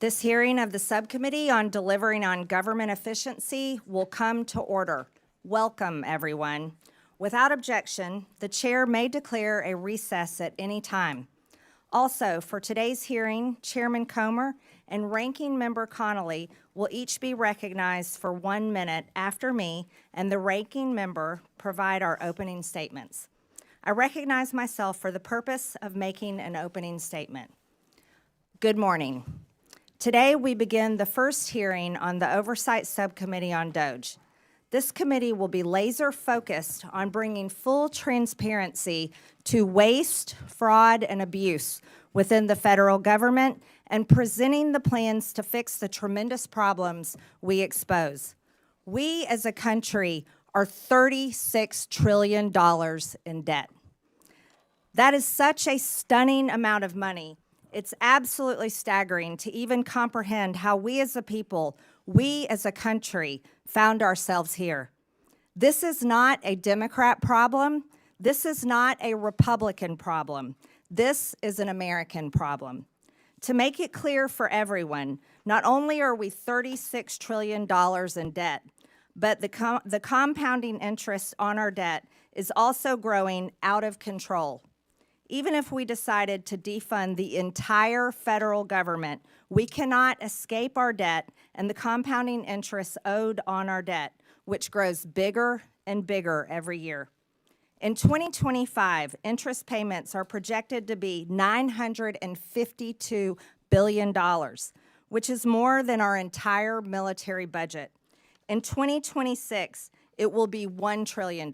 This hearing of the Subcommittee on Delivering on Government Efficiency will come to order. Welcome, everyone. Without objection, the chair may declare a recess at any time. Also, for today's hearing, Chairman Comer and Ranking Member Connolly will each be recognized for 1 minute after me and the Ranking Member provide our opening statements. I recognize myself for the purpose of making an opening statement. Good morning. Today, we begin the first hearing on the Oversight Subcommittee on DOGe. This committee will be laser-focused on bringing full transparency to waste, fraud, and abuse within the federal government and presenting the plans to fix the tremendous problems we expose. We, as a country, are $36 trillion in debt. That is such a stunning amount of money. It's absolutely staggering to even comprehend how we as a people, we as a country, found ourselves here. This is not a Democrat problem. This is not a Republican problem. This is an American problem. To make it clear for everyone, not only are we $36 trillion in debt, but the compounding interest on our debt is also growing out of control. Even if we decided to defund the entire federal government, we cannot escape our debt and the compounding interest owed on our debt, which grows bigger and bigger every year. In 2025, interest payments are projected to be $952 billion, which is more than our entire military budget. In 2026, it will be $1 trillion,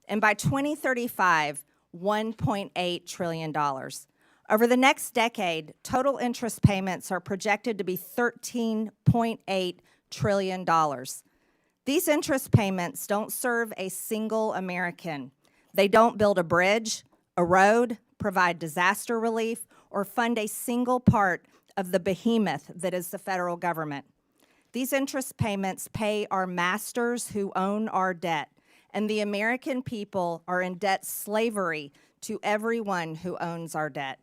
and by 2035, $1.8 trillion. Over the next decade, total interest payments are projected to be $13.8 trillion. These interest payments don't serve a single American. They don't build a bridge, a road, provide disaster relief, or fund a single part of the behemoth that is the federal government. These interest payments pay our masters who own our debt, and the American people are in debt slavery to everyone who owns our debt.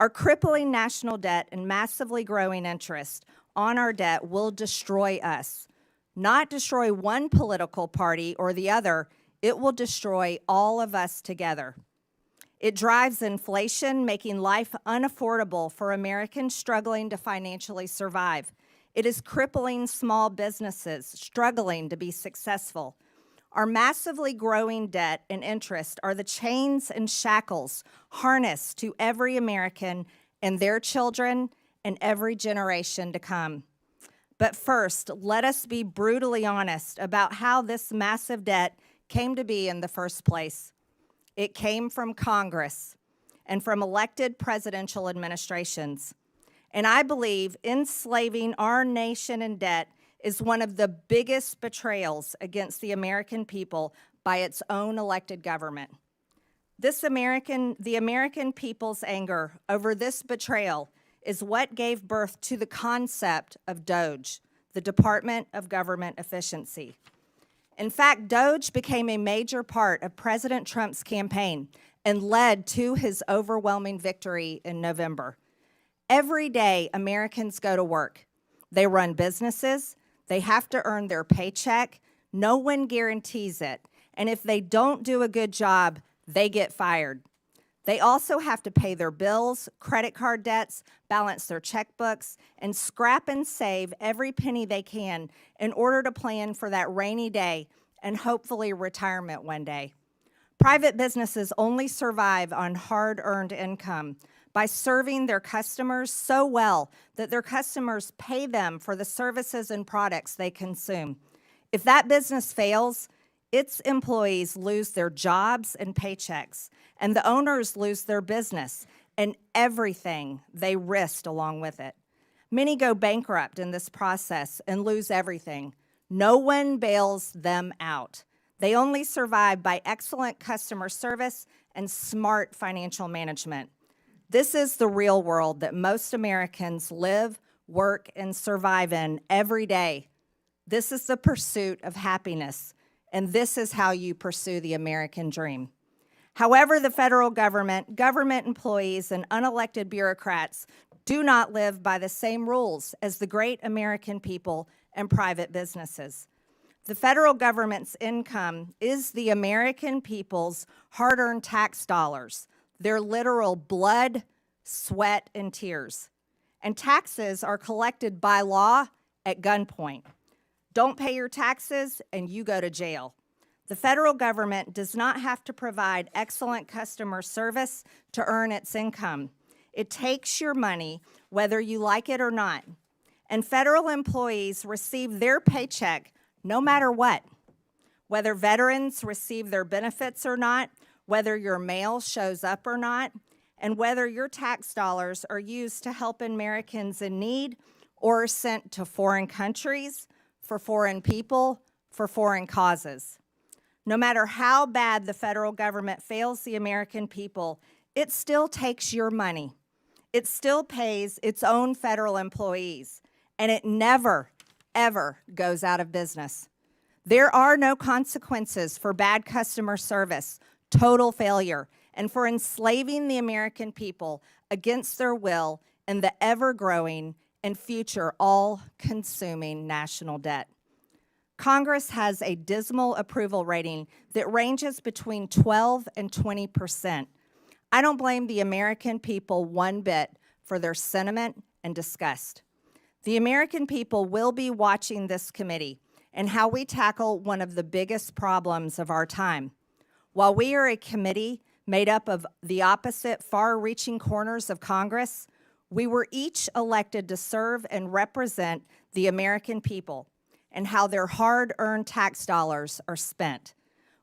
Our crippling national debt and massively growing interest on our debt will destroy us. Not destroy one political party or the other, it will destroy all of us together. It drives inflation, making life unaffordable for Americans struggling to financially survive. It is crippling small businesses struggling to be successful. Our massively growing debt and interest are the chains and shackles harnessed to every American and their children and every generation to come. But first, let us be brutally honest about how this massive debt came to be in the first place. It came from Congress and from elected presidential administrations. And I believe enslaving our nation in debt is one of the biggest betrayals against the American people by its own elected government. The American people's anger over this betrayal is what gave birth to the concept of DOGe, the Department of Government Efficiency. In fact, DOGe became a major part of President Trump's campaign and led to his overwhelming victory in November. Every day, Americans go to work. They run businesses. They have to earn their paycheck. No one guarantees it. And if they don't do a good job, they get fired. They also have to pay their bills, credit card debts, balance their checkbooks, and scrap and save every penny they can in order to plan for that rainy day and hopefully retirement one day. Private businesses only survive on hard-earned income by serving their customers so well that their customers pay them for the services and products they consume. If that business fails, its employees lose their jobs and paychecks, and the owners lose their business and everything they risked along with it. Many go bankrupt in this process and lose everything. No one bails them out. They only survive by excellent customer service and smart financial management. This is the real world that most Americans live, work, and survive in every day. This is the pursuit of happiness, and this is how you pursue the American dream. However, the federal government, government employees, and unelected bureaucrats do not live by the same rules as the great American people and private businesses. The federal government's income is the American people's hard-earned tax dollars, their literal blood, sweat, and tears. And taxes are collected by law at gunpoint. Don't pay your taxes and you go to jail. The federal government does not have to provide excellent customer service to earn its income. It takes your money whether you like it or not. And federal employees receive their paycheck no matter what. Whether veterans receive their benefits or not, whether your mail shows up or not, and whether your tax dollars are used to help Americans in need or are sent to foreign countries, for foreign people, for foreign causes. No matter how bad the federal government fails the American people, it still takes your money. It still pays its own federal employees, and it never, ever goes out of business. There are no consequences for bad customer service, total failure, and for enslaving the American people against their will in the ever-growing and future all-consuming national debt. Congress has a dismal approval rating that ranges between 12 and 20%. I don't blame the American people one bit for their sentiment and disgust. The American people will be watching this committee and how we tackle one of the biggest problems of our time. While we are a committee made up of the opposite far-reaching corners of Congress, we were each elected to serve and represent the American people and how their hard-earned tax dollars are spent.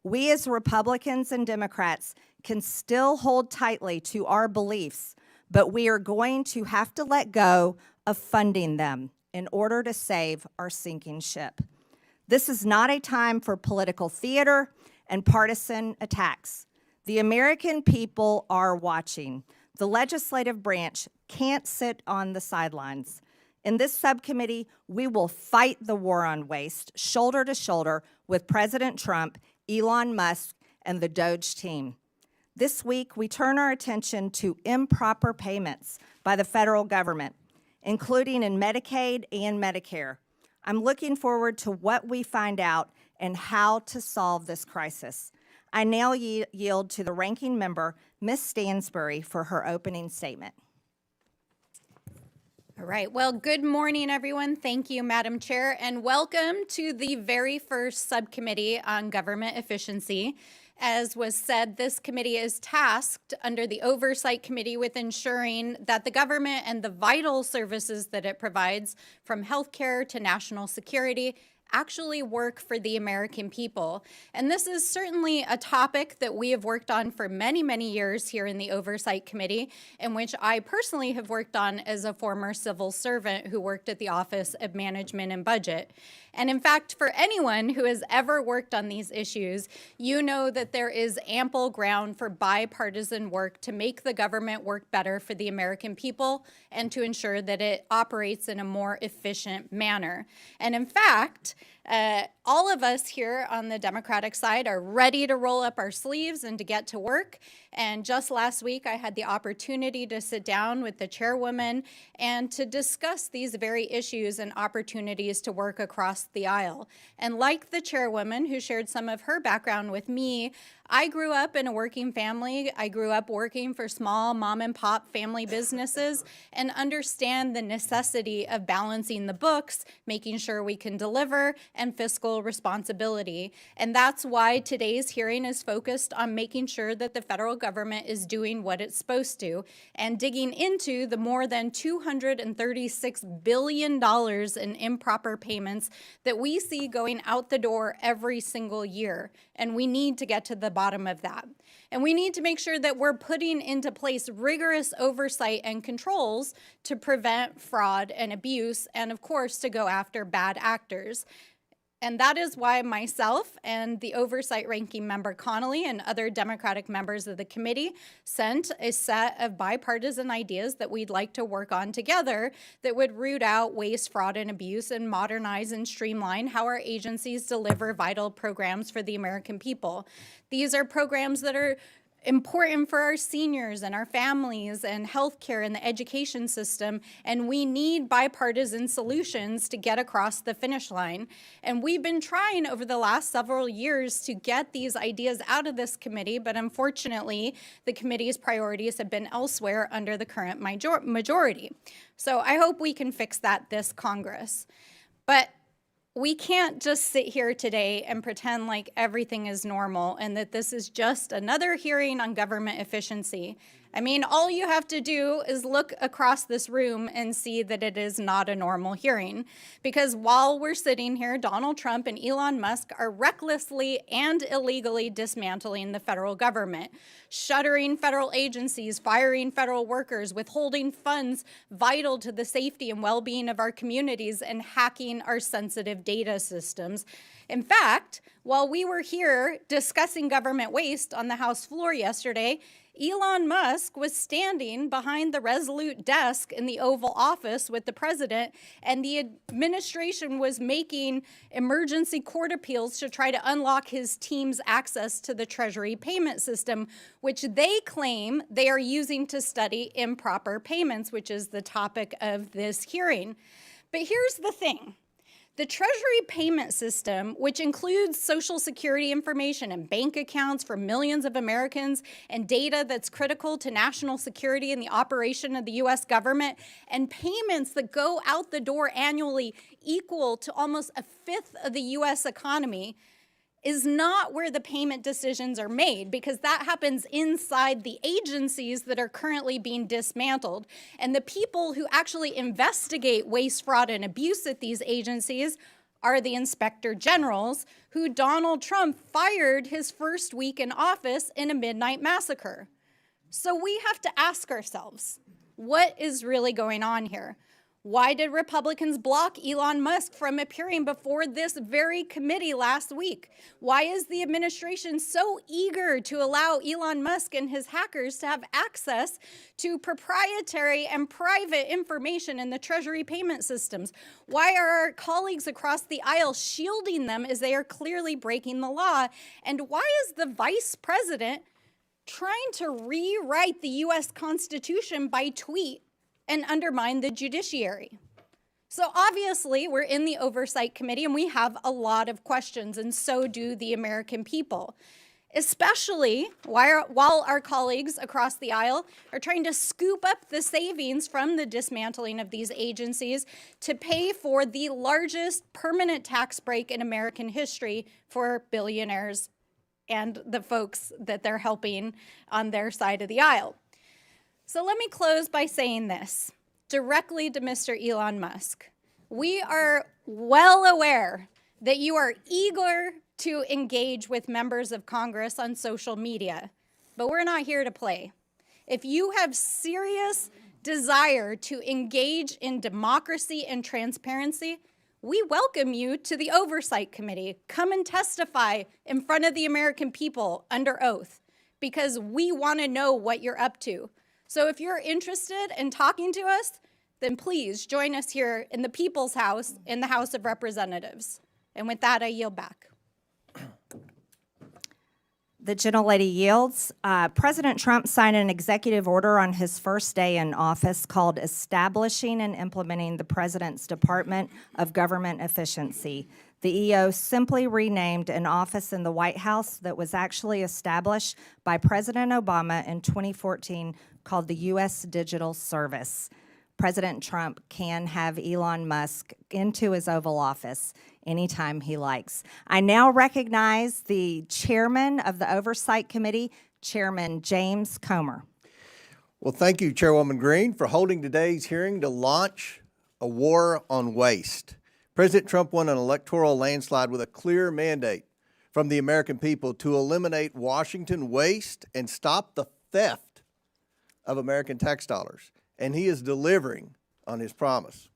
We as Republicans and Democrats can still hold tightly to our beliefs, but we are going to have to let go of funding them in order to save our sinking ship. This is not a time for political theater and partisan attacks. The American people are watching. The legislative branch can't sit on the sidelines. In this subcommittee, we will fight the war on waste shoulder to shoulder with President Trump, Elon Musk, and the DOGe team. This week, we turn our attention to improper payments by the federal government, including in Medicaid and Medicare. I'm looking forward to what we find out and how to solve this crisis. I now yield to the ranking member, Ms. Stansbury, for her opening statement. All right, well, good morning, everyone. Thank you, Madam Chair, and welcome to the very first subcommittee on government efficiency. As was said, this committee is tasked under the Oversight Committee with ensuring that the government and the vital services that it provides, from healthcare to national security, actually work for the American people. And this is certainly a topic that we have worked on for many, many years here in the Oversight Committee, in which I personally have worked on as a former civil servant who worked at the Office of Management and Budget. And in fact, for anyone who has ever worked on these issues, you know that there is ample ground for bipartisan work to make the government work better for the American people and to ensure that it operates in a more efficient manner. And in fact, all of us here on the Democratic side are ready to roll up our sleeves and to get to work. And just last week, I had the opportunity to sit down with the chairwoman and to discuss these very issues and opportunities to work across the aisle. And like the chairwoman who shared some of her background with me, I grew up in a working family. I grew up working for small mom and pop family businesses and understand the necessity of balancing the books, making sure we can deliver, and fiscal responsibility. And that's why today's hearing is focused on making sure that the federal government is doing what it's supposed to and digging into the more than $236 billion in improper payments that we see going out the door every single year. And we need to get to the bottom of that. And we need to make sure that we're putting into place rigorous oversight and controls to prevent fraud and abuse, and of course, to go after bad actors. And that is why myself and the Oversight Ranking Member Connolly and other Democratic members of the committee sent a set of bipartisan ideas that we'd like to work on together that would root out waste, fraud, and abuse and modernize and streamline how our agencies deliver vital programs for the American people. These are programs that are important for our seniors and our families and healthcare and the education system, and we need bipartisan solutions to get across the finish line. And we've been trying over the last several years to get these ideas out of this committee, but unfortunately, the committee's priorities have been elsewhere under the current majority. So I hope we can fix that this Congress. But we can't just sit here today and pretend like everything is normal and that this is just another hearing on government efficiency. I mean, all you have to do is look across this room and see that it is not a normal hearing. Because while we're sitting here, Donald Trump and Elon Musk are recklessly and illegally dismantling the federal government, shuttering federal agencies, firing federal workers, withholding funds vital to the safety and well-being of our communities, and hacking our sensitive data systems. In fact, while we were here discussing government waste on the House floor yesterday, Elon Musk was standing behind the Resolute desk in the Oval Office with the president, and the administration was making emergency court appeals to try to unlock his team's access to the Treasury payment system, which they claim they are using to study improper payments, which is the topic of this hearing. But here's the thing. The Treasury payment system, which includes Social Security information and bank accounts for millions of Americans and data that's critical to national security and the operation of the U.S. government, and payments that go out the door annually equal to almost a fifth of the U.S. economy, is not where the payment decisions are made, because that happens inside the agencies that are currently being dismantled. And the people who actually investigate waste, fraud, and abuse at these agencies are the inspector generals, who Donald Trump fired his first week in office in a midnight massacre. So we have to ask ourselves, what is really going on here? Why did Republicans block Elon Musk from appearing before this very committee last week? Why is the administration so eager to allow Elon Musk and his hackers to have access to proprietary and private information in the Treasury payment systems? Why are our colleagues across the aisle shielding them as they are clearly breaking the law? And why is the vice president trying to rewrite the U.S. Constitution by tweet and undermine the judiciary? So obviously, we're in the Oversight Committee and we have a lot of questions, and so do the American people, especially while our colleagues across the aisle are trying to scoop up the savings from the dismantling of these agencies to pay for the largest permanent tax break in American history for billionaires and the folks that they're helping on their side of the aisle. So let me close by saying this directly to Mr. Elon Musk. We are well aware that you are eager to engage with members of Congress on social media, but we're not here to play. If you have serious desire to engage in democracy and transparency, we welcome you to the Oversight Committee. Come and testify in front of the American people under oath, because we want to know what you're up to. So if you're interested in talking to us, then please join us here in the People's House in the House of Representatives. And with that, I yield back. The gentlelady yields. President Trump signed an executive order on his first day in office called Establishing and Implementing the President's Department of Government Efficiency. The EO simply renamed an office in the White House that was actually established by President Obama in 2014 called the U.S. Digital Service. President Trump can have Elon Musk into his Oval Office anytime he likes. I now recognize the chairman of the Oversight Committee, Chairman James Comer. Well, thank you, Chairwoman Green, for holding today's hearing to launch a war on waste. President Trump won an electoral landslide with a clear mandate from the American people to eliminate Washington waste and stop the theft of American tax dollars. And he is delivering on his promise.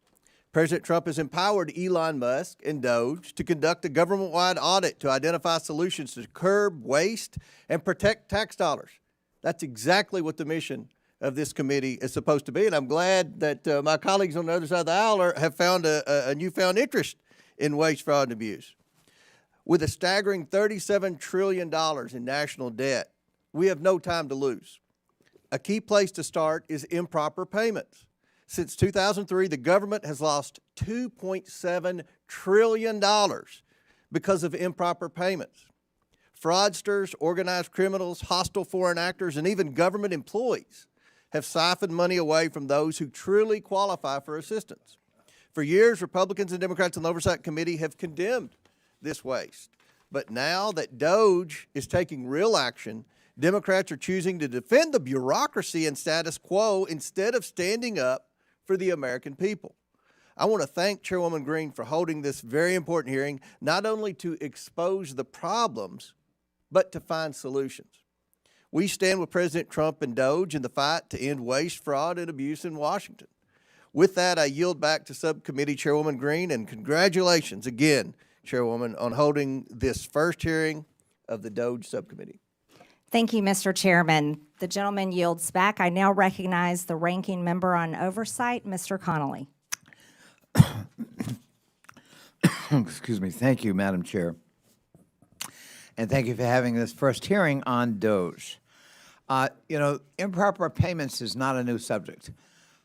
President Trump has empowered Elon Musk and DOGe to conduct a government-wide audit to identify solutions to curb waste and protect tax dollars. That's exactly what the mission of this committee is supposed to be, and I'm glad that my colleagues on the other side of the aisle have found a newfound interest in waste, fraud, and abuse. With a staggering $37 trillion in national debt, we have no time to lose. A key place to start is improper payments. Since 2003, the government has lost $2.7 trillion because of improper payments. Fraudsters, organized criminals, hostile foreign actors, and even government employees have siphoned money away from those who truly qualify for assistance. For years, Republicans and Democrats on the Oversight Committee have condemned this waste. But now that DOGe is taking real action, Democrats are choosing to defend the bureaucracy and status quo instead of standing up for the American people. I want to thank Chairwoman Green for holding this very important hearing, not only to expose the problems, but to find solutions. We stand with President Trump and DOGe in the fight to end waste, fraud, and abuse in Washington. With that, I yield back to Subcommittee Chairwoman Green, and congratulations again, Chairwoman, on holding this first hearing of the DOGe Subcommittee. Thank you, Mr. Chairman. The gentleman yields back. I now recognize the ranking member on oversight, Mr. Connolly. Excuse me. Thank you, Madam Chair. And thank you for having this first hearing on DOGe. Improper payments is not a new subject.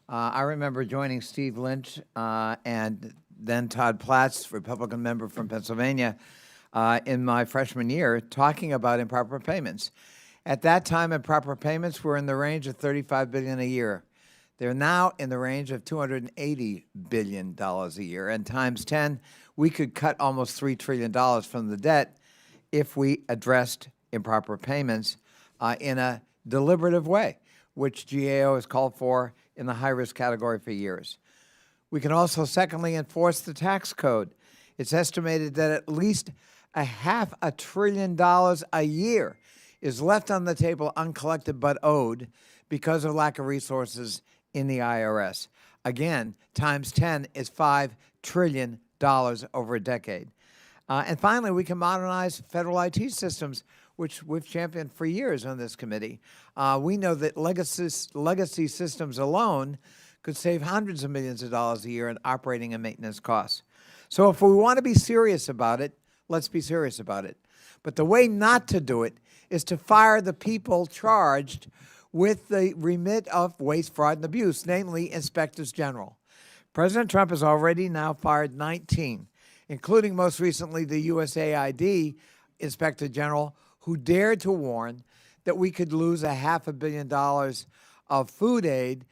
I remember joining Steve Lynch and then Todd Platts, Republican member from Pennsylvania, in my freshman year, talking about improper payments. At that time, improper payments were in the range of $35 billion a year. They're now in the range of $280 billion a year. And times 10, we could cut almost $3 trillion from the debt if we addressed improper payments in a deliberative way, which GAO has called for in the high-risk category for years. We can also, secondly, enforce the tax code. It's estimated that at least $500 billion a year is left on the table uncollected but owed because of lack of resources in the IRS. Again, times 10 is $5 trillion over a decade. And finally, we can modernize federal IT systems, which we've championed for years on this committee. We know that legacy systems alone could save hundreds of millions of dollars a year in operating and maintenance costs. So if we want to be serious about it, let's be serious about it. But the way not to do it is to fire the people charged with the remit of waste, fraud, and abuse, namely inspectors general. President Trump has already now fired 19, including most recently the USAID Inspector General, who dared to warn that we could lose $500 million of food aid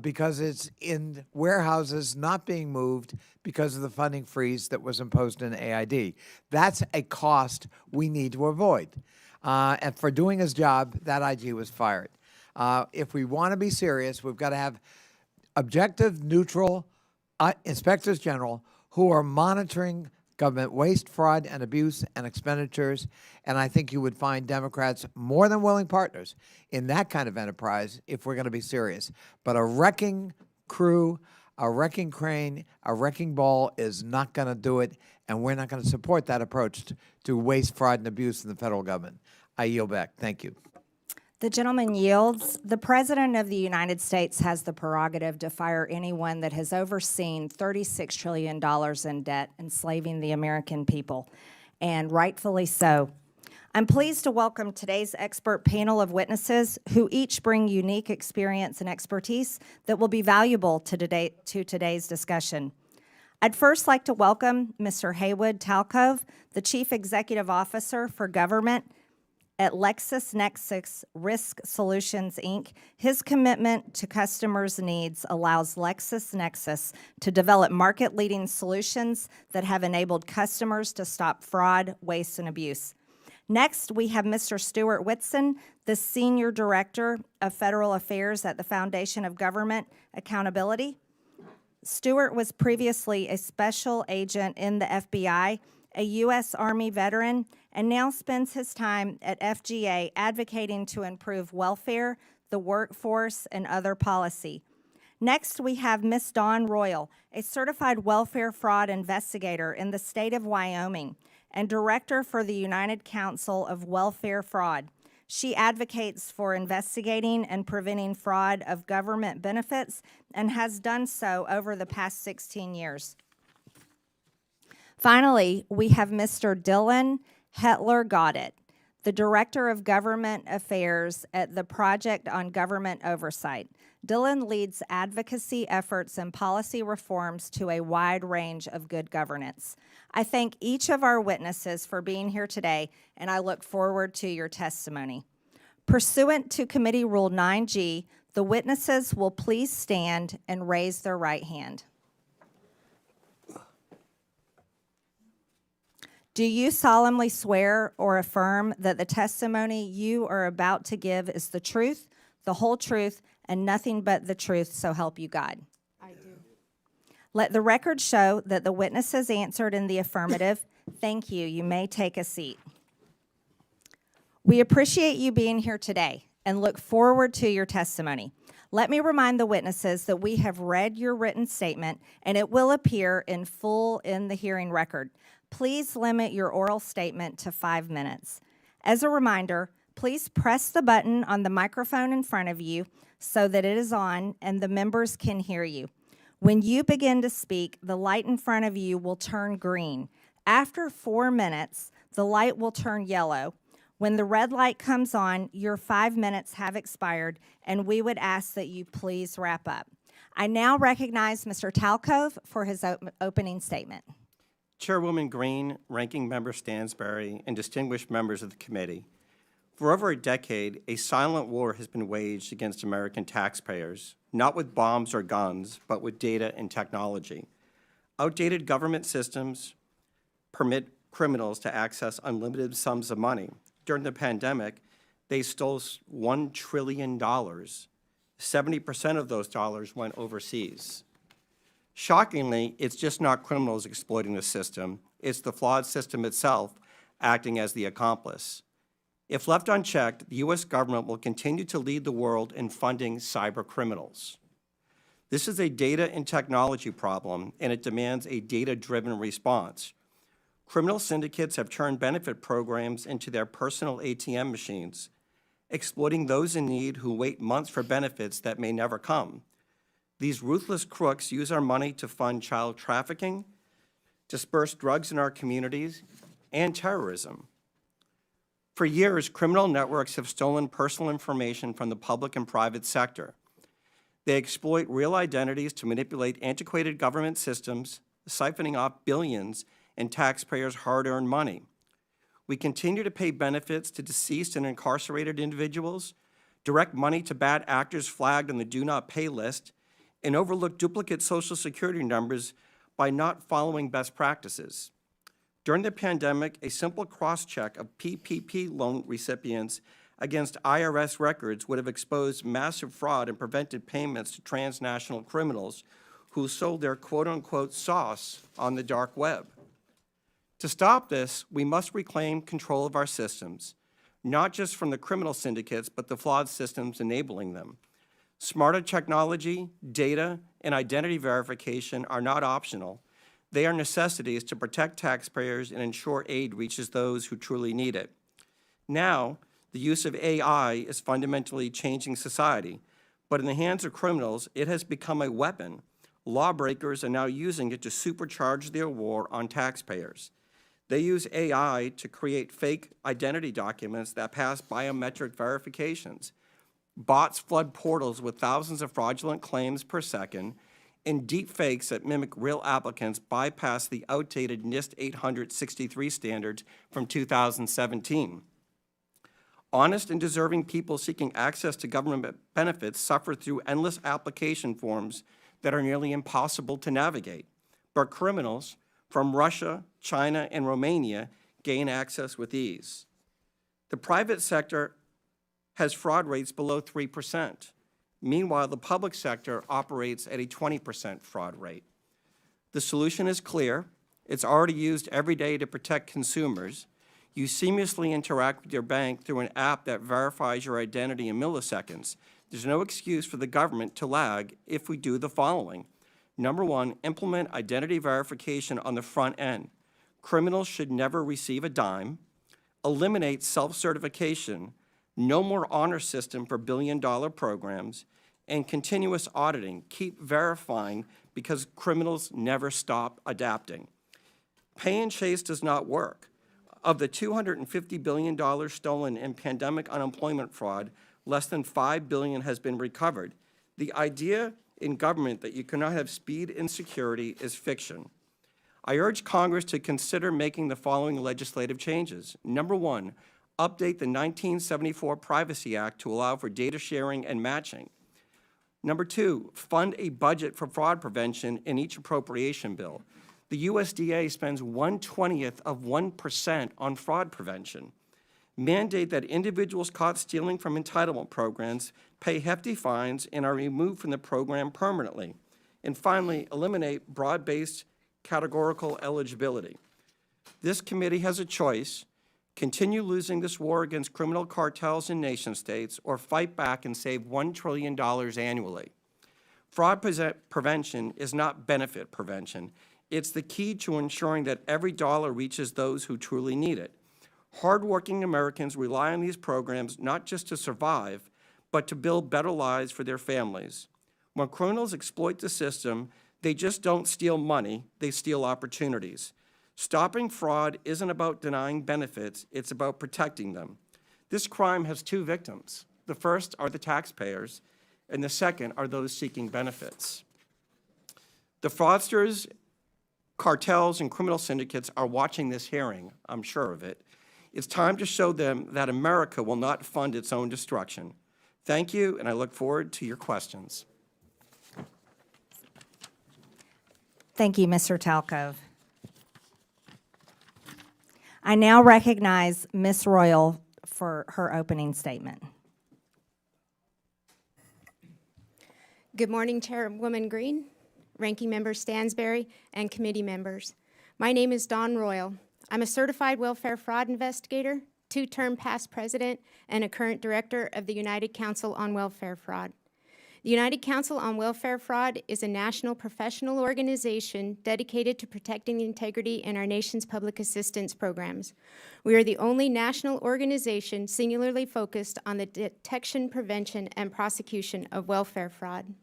because it's in warehouses not being moved because of the funding freeze that was imposed in AID. That's a cost we need to avoid. And for doing his job, that IG was fired. If we want to be serious, we've got to have objective, neutral inspectors general who are monitoring government waste, fraud, and abuse and expenditures. And I think you would find Democrats more than willing partners in that kind of enterprise if we're going to be serious. But a wrecking crew, a wrecking crane, a wrecking ball is not going to do it, and we're not going to support that approach to waste, fraud, and abuse in the federal government. I yield back. Thank you. The gentleman yields. The President of the United States has the prerogative to fire anyone that has overseen $36 trillion in debt, enslaving the American people, and rightfully so. I'm pleased to welcome today's expert panel of witnesses who each bring unique experience and expertise that will be valuable to today's discussion. I'd first like to welcome Mr. Haywood Talcove, the Chief Executive Officer for Government at LexisNexis Risk Solutions, Inc. His commitment to customers' needs allows LexisNexis to develop market-leading solutions that have enabled customers to stop fraud, waste, and abuse. Next, we have Mr. Stuart Whitson, the Senior Director of Federal Affairs at the Foundation of Government Accountability. Stuart was previously a special agent in the FBI, a U.S. Army veteran, and now spends his time at FGA advocating to improve welfare, the workforce, and other policy. Next, we have Ms. Dawn Royal, a certified welfare fraud investigator in the state of Wyoming and director for the United Council of Welfare Fraud. She advocates for investigating and preventing fraud of government benefits and has done so over the past 16 years. Finally, we have Mr. Dylan Hetler-Goddett, the Director of Government Affairs at the Project on Government Oversight. Dylan leads advocacy efforts and policy reforms to a wide range of good governance. I thank each of our witnesses for being here today, and I look forward to your testimony. Pursuant to Committee Rule 9G, the witnesses will please stand and raise their right hand. Do you solemnly swear or affirm that the testimony you are about to give is the truth, the whole truth, and nothing but the truth, so help you God? I do. Let the record show that the witnesses answered in the affirmative. Thank you. You may take a seat. We appreciate you being here today and look forward to your testimony. Let me remind the witnesses that we have read your written statement and it will appear in full in the hearing record. Please limit your oral statement to 5 minutes. As a reminder, please press the button on the microphone in front of you so that it is on and the members can hear you. When you begin to speak, the light in front of you will turn green. After 4 minutes, the light will turn yellow. When the red light comes on, your 5 minutes have expired, and we would ask that you please wrap up. I now recognize Mr. Talcove for his opening statement. Chairwoman Green, Ranking Member Stansberry, and distinguished members of the committee, for over a decade, a silent war has been waged against American taxpayers, not with bombs or guns, but with data and technology. Outdated government systems permit criminals to access unlimited sums of money. During the pandemic, they stole $1 trillion. 70% of those dollars went overseas. Shockingly, it's just not criminals exploiting the system. It's the flawed system itself acting as the accomplice. If left unchecked, the U.S. government will continue to lead the world in funding cyber criminals. This is a data and technology problem, and it demands a data-driven response. Criminal syndicates have turned benefit programs into their personal ATM machines, exploiting those in need who wait months for benefits that may never come. These ruthless crooks use our money to fund child trafficking, disperse drugs in our communities, and terrorism. For years, criminal networks have stolen personal information from the public and private sector. They exploit real identities to manipulate antiquated government systems, siphoning off billions in taxpayers' hard-earned money. We continue to pay benefits to deceased and incarcerated individuals, direct money to bad actors flagged on the do not pay list, and overlook duplicate Social Security numbers by not following best practices. During the pandemic, a simple cross-check of PPP loan recipients against IRS records would have exposed massive fraud and prevented payments to transnational criminals who sold their quote-unquote sauce on the dark web. To stop this, we must reclaim control of our systems, not just from the criminal syndicates, but the flawed systems enabling them. Smarter technology, data, and identity verification are not optional. They are necessities to protect taxpayers and ensure aid reaches those who truly need it. Now, the use of AI is fundamentally changing society, but in the hands of criminals, it has become a weapon. Lawbreakers are now using it to supercharge their war on taxpayers. They use AI to create fake identity documents that pass biometric verifications. Bots flood portals with thousands of fraudulent claims per second, and deep fakes that mimic real applicants bypass the outdated NIST 863 standards from 2017. Honest and deserving people seeking access to government benefits suffer through endless application forms that are nearly impossible to navigate. But criminals from Russia, China, and Romania gain access with ease. The private sector has fraud rates below 3%. Meanwhile, the public sector operates at a 20% fraud rate. The solution is clear. It's already used every day to protect consumers. You seamlessly interact with your bank through an app that verifies your identity in milliseconds. There's no excuse for the government to lag if we do the following. Number one, implement identity verification on the front end. Criminals should never receive a dime. Eliminate self-certification. No more honor system for billion-dollar programs, and continuous auditing. Keep verifying because criminals never stop adapting. Pay and chase does not work. Of the $250 billion stolen in pandemic unemployment fraud, less than $5 billion has been recovered. The idea in government that you cannot have speed and security is fiction. I urge Congress to consider making the following legislative changes. Number one, update the 1974 Privacy Act to allow for data sharing and matching. Number two, fund a budget for fraud prevention in each appropriation bill. The USDA spends 1/20th of 1% on fraud prevention. Mandate that individuals caught stealing from entitlement programs pay hefty fines and are removed from the program permanently. And finally, eliminate broad-based categorical eligibility. This committee has a choice: continue losing this war against criminal cartels and nation states, or fight back and save $1 trillion annually. Fraud prevention is not benefit prevention. It's the key to ensuring that every dollar reaches those who truly need it. Hardworking Americans rely on these programs not just to survive, but to build better lives for their families. When criminals exploit the system, they just don't steal money, they steal opportunities. Stopping fraud isn't about denying benefits, it's about protecting them. This crime has two victims. The first are the taxpayers, and the second are those seeking benefits. The fraudsters, cartels, and criminal syndicates are watching this hearing, I'm sure of it. It's time to show them that America will not fund its own destruction. Thank you, and I look forward to your questions. Thank you, Mr. Talcove. I now recognize Ms. Royal for her opening statement. Good morning, Chairwoman Green, Ranking Member Stansberry, and committee members. My name is Dawn Royal. I'm a certified welfare fraud investigator, two-term past president, and a current director of the United Council on Welfare Fraud. The United Council on Welfare Fraud is a national professional organization dedicated to protecting the integrity in our nation's public assistance programs. We are the only national organization singularly focused on the detection, prevention, and prosecution of welfare fraud.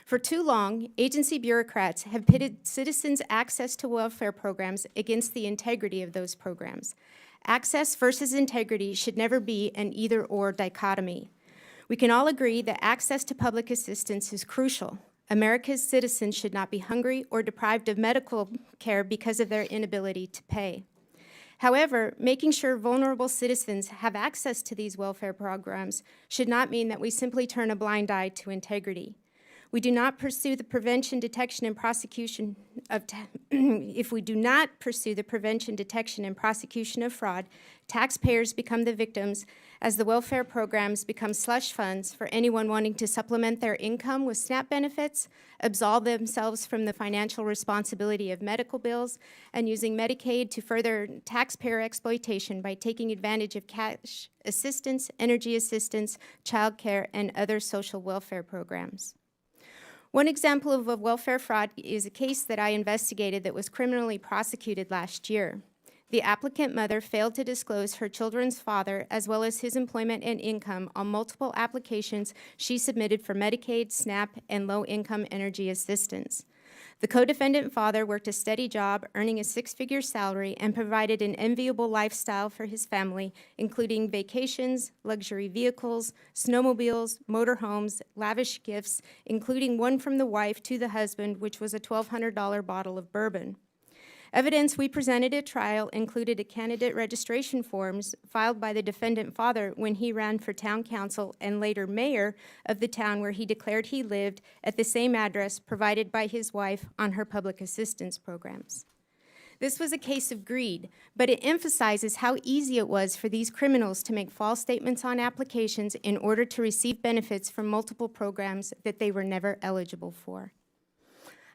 For too long, agency bureaucrats have pitted citizens' access to welfare programs against the integrity of those programs. Access versus integrity should never be an either-or dichotomy. We can all agree that access to public assistance is crucial. America's citizens should not be hungry or deprived of medical care because of their inability to pay. However, making sure vulnerable citizens have access to these welfare programs should not mean that we simply turn a blind eye to integrity. We do not pursue the prevention, detection, and prosecution of if we do not pursue the prevention, detection, and prosecution of fraud, taxpayers become the victims as the welfare programs become slush funds for anyone wanting to supplement their income with SNAP benefits, absolve themselves from the financial responsibility of medical bills, and using Medicaid to further taxpayer exploitation by taking advantage of cash assistance, energy assistance, child care, and other social welfare programs. One example of a welfare fraud is a case that I investigated that was criminally prosecuted last year. The applicant mother failed to disclose her children's father as well as his employment and income on multiple applications she submitted for Medicaid, SNAP, and low-income energy assistance. The co-defendant father worked a steady job, earning a six-figure salary, and provided an enviable lifestyle for his family, including vacations, luxury vehicles, snowmobiles, motorhomes, lavish gifts, including one from the wife to the husband, which was a $1,200 bottle of bourbon. Evidence we presented at trial included a candidate registration forms filed by the defendant father when he ran for town council and later mayor of the town where he declared he lived at the same address provided by his wife on her public assistance programs. This was a case of greed, but it emphasizes how easy it was for these criminals to make false statements on applications in order to receive benefits from multiple programs that they were never eligible for.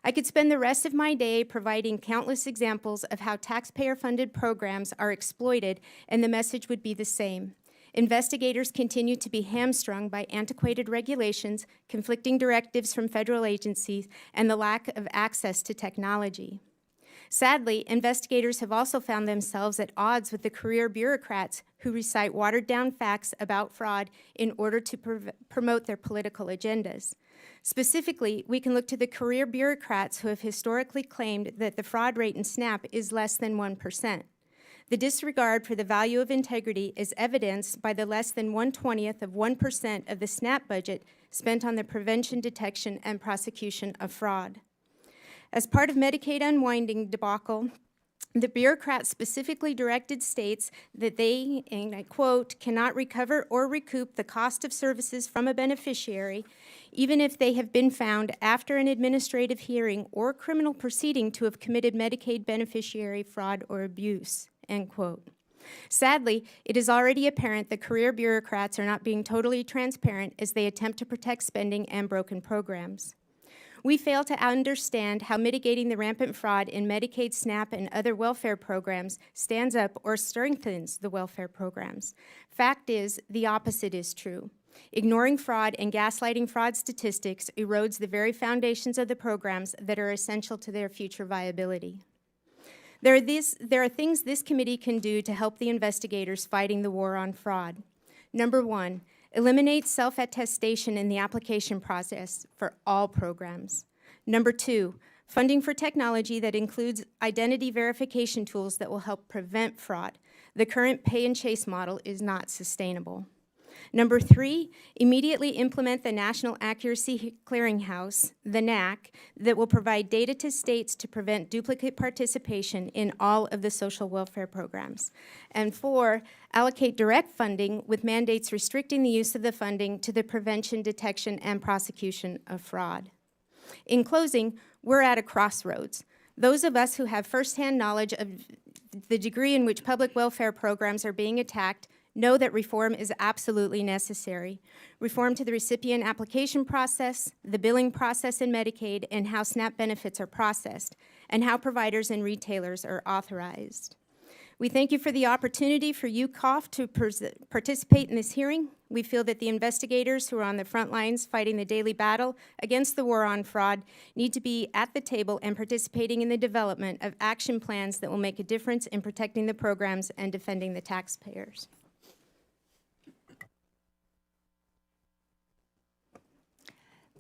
I could spend the rest of my day providing countless examples of how taxpayer-funded programs are exploited, and the message would be the same. Investigators continue to be hamstrung by antiquated regulations, conflicting directives from federal agencies, and the lack of access to technology. Sadly, investigators have also found themselves at odds with the career bureaucrats who recite watered-down facts about fraud in order to promote their political agendas. Specifically, we can look to the career bureaucrats who have historically claimed that the fraud rate in SNAP is less than 1%. The disregard for the value of integrity is evidenced by the less than 1/20th of 1% of the SNAP budget spent on the prevention, detection, and prosecution of fraud. As part of Medicaid unwinding debacle, the bureaucrats specifically directed states that they, and I quote, cannot recover or recoup the cost of services from a beneficiary, even if they have been found after an administrative hearing or criminal proceeding to have committed Medicaid beneficiary fraud or abuse, end quote. Sadly, it is already apparent that career bureaucrats are not being totally transparent as they attempt to protect spending and broken programs. We fail to understand how mitigating the rampant fraud in Medicaid, SNAP, and other welfare programs stands up or strengthens the welfare programs. Fact is, the opposite is true. Ignoring fraud and gaslighting fraud statistics erodes the very foundations of the programs that are essential to their future viability. There are things this committee can do to help the investigators fighting the war on fraud. Number one, eliminate self-attestation in the application process for all programs. Number two, funding for technology that includes identity verification tools that will help prevent fraud. The current pay and chase model is not sustainable. Number three, immediately implement the National Accuracy Clearinghouse, the NAC, that will provide data to states to prevent duplicate participation in all of the social welfare programs. And four, allocate direct funding with mandates restricting the use of the funding to the prevention, detection, and prosecution of fraud. In closing, we're at a crossroads. Those of us who have firsthand knowledge of the degree in which public welfare programs are being attacked know that reform is absolutely necessary. Reform to the recipient application process, the billing process in Medicaid, and how SNAP benefits are processed, and how providers and retailers are authorized. We thank you for the opportunity for UCOF to participate in this hearing. We feel that the investigators who are on the front lines fighting the daily battle against the war on fraud need to be at the table and participating in the development of action plans that will make a difference in protecting the programs and defending the taxpayers.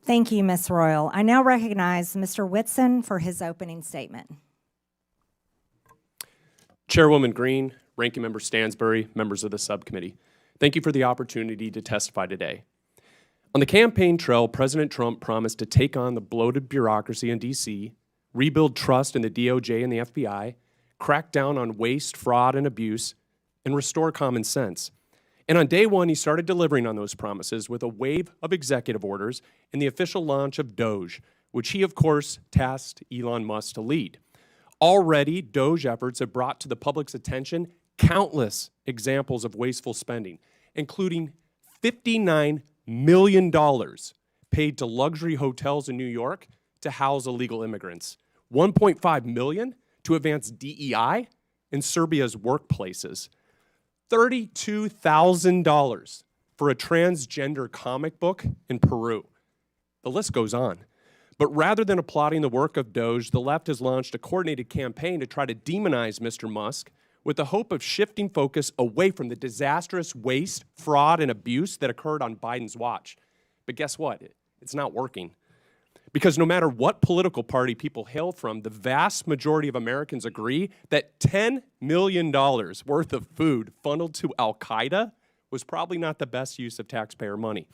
Thank you, Ms. Royal. I now recognize Mr. Whitson for his opening statement. Chairwoman Green, Ranking Member Stansbury, members of the subcommittee, thank you for the opportunity to testify today. On the campaign trail, President Trump promised to take on the bloated bureaucracy in D.C., rebuild trust in the DOJ and the FBI, crack down on waste, fraud, and abuse, and restore common sense. And on day one, he started delivering on those promises with a wave of executive orders and the official launch of DOGe, which he, of course, tasked Elon Musk to lead. Already, DOGE efforts have brought to the public's attention countless examples of wasteful spending, including $59 million paid to luxury hotels in New York to house illegal immigrants, $1.5 million to advance DEI in Serbia's workplaces, $32,000 for a transgender comic book in Peru. The list goes on. But rather than applauding the work of DOGE, the left has launched a coordinated campaign to try to demonize Mr. Musk with the hope of shifting focus away from the disastrous waste, fraud, and abuse that occurred on Biden's watch. But guess what? It's not working. Because no matter what political party people hail from, the vast majority of Americans agree that $10 million worth of food funneled to Al-Qaeda was probably not the best use of taxpayer money.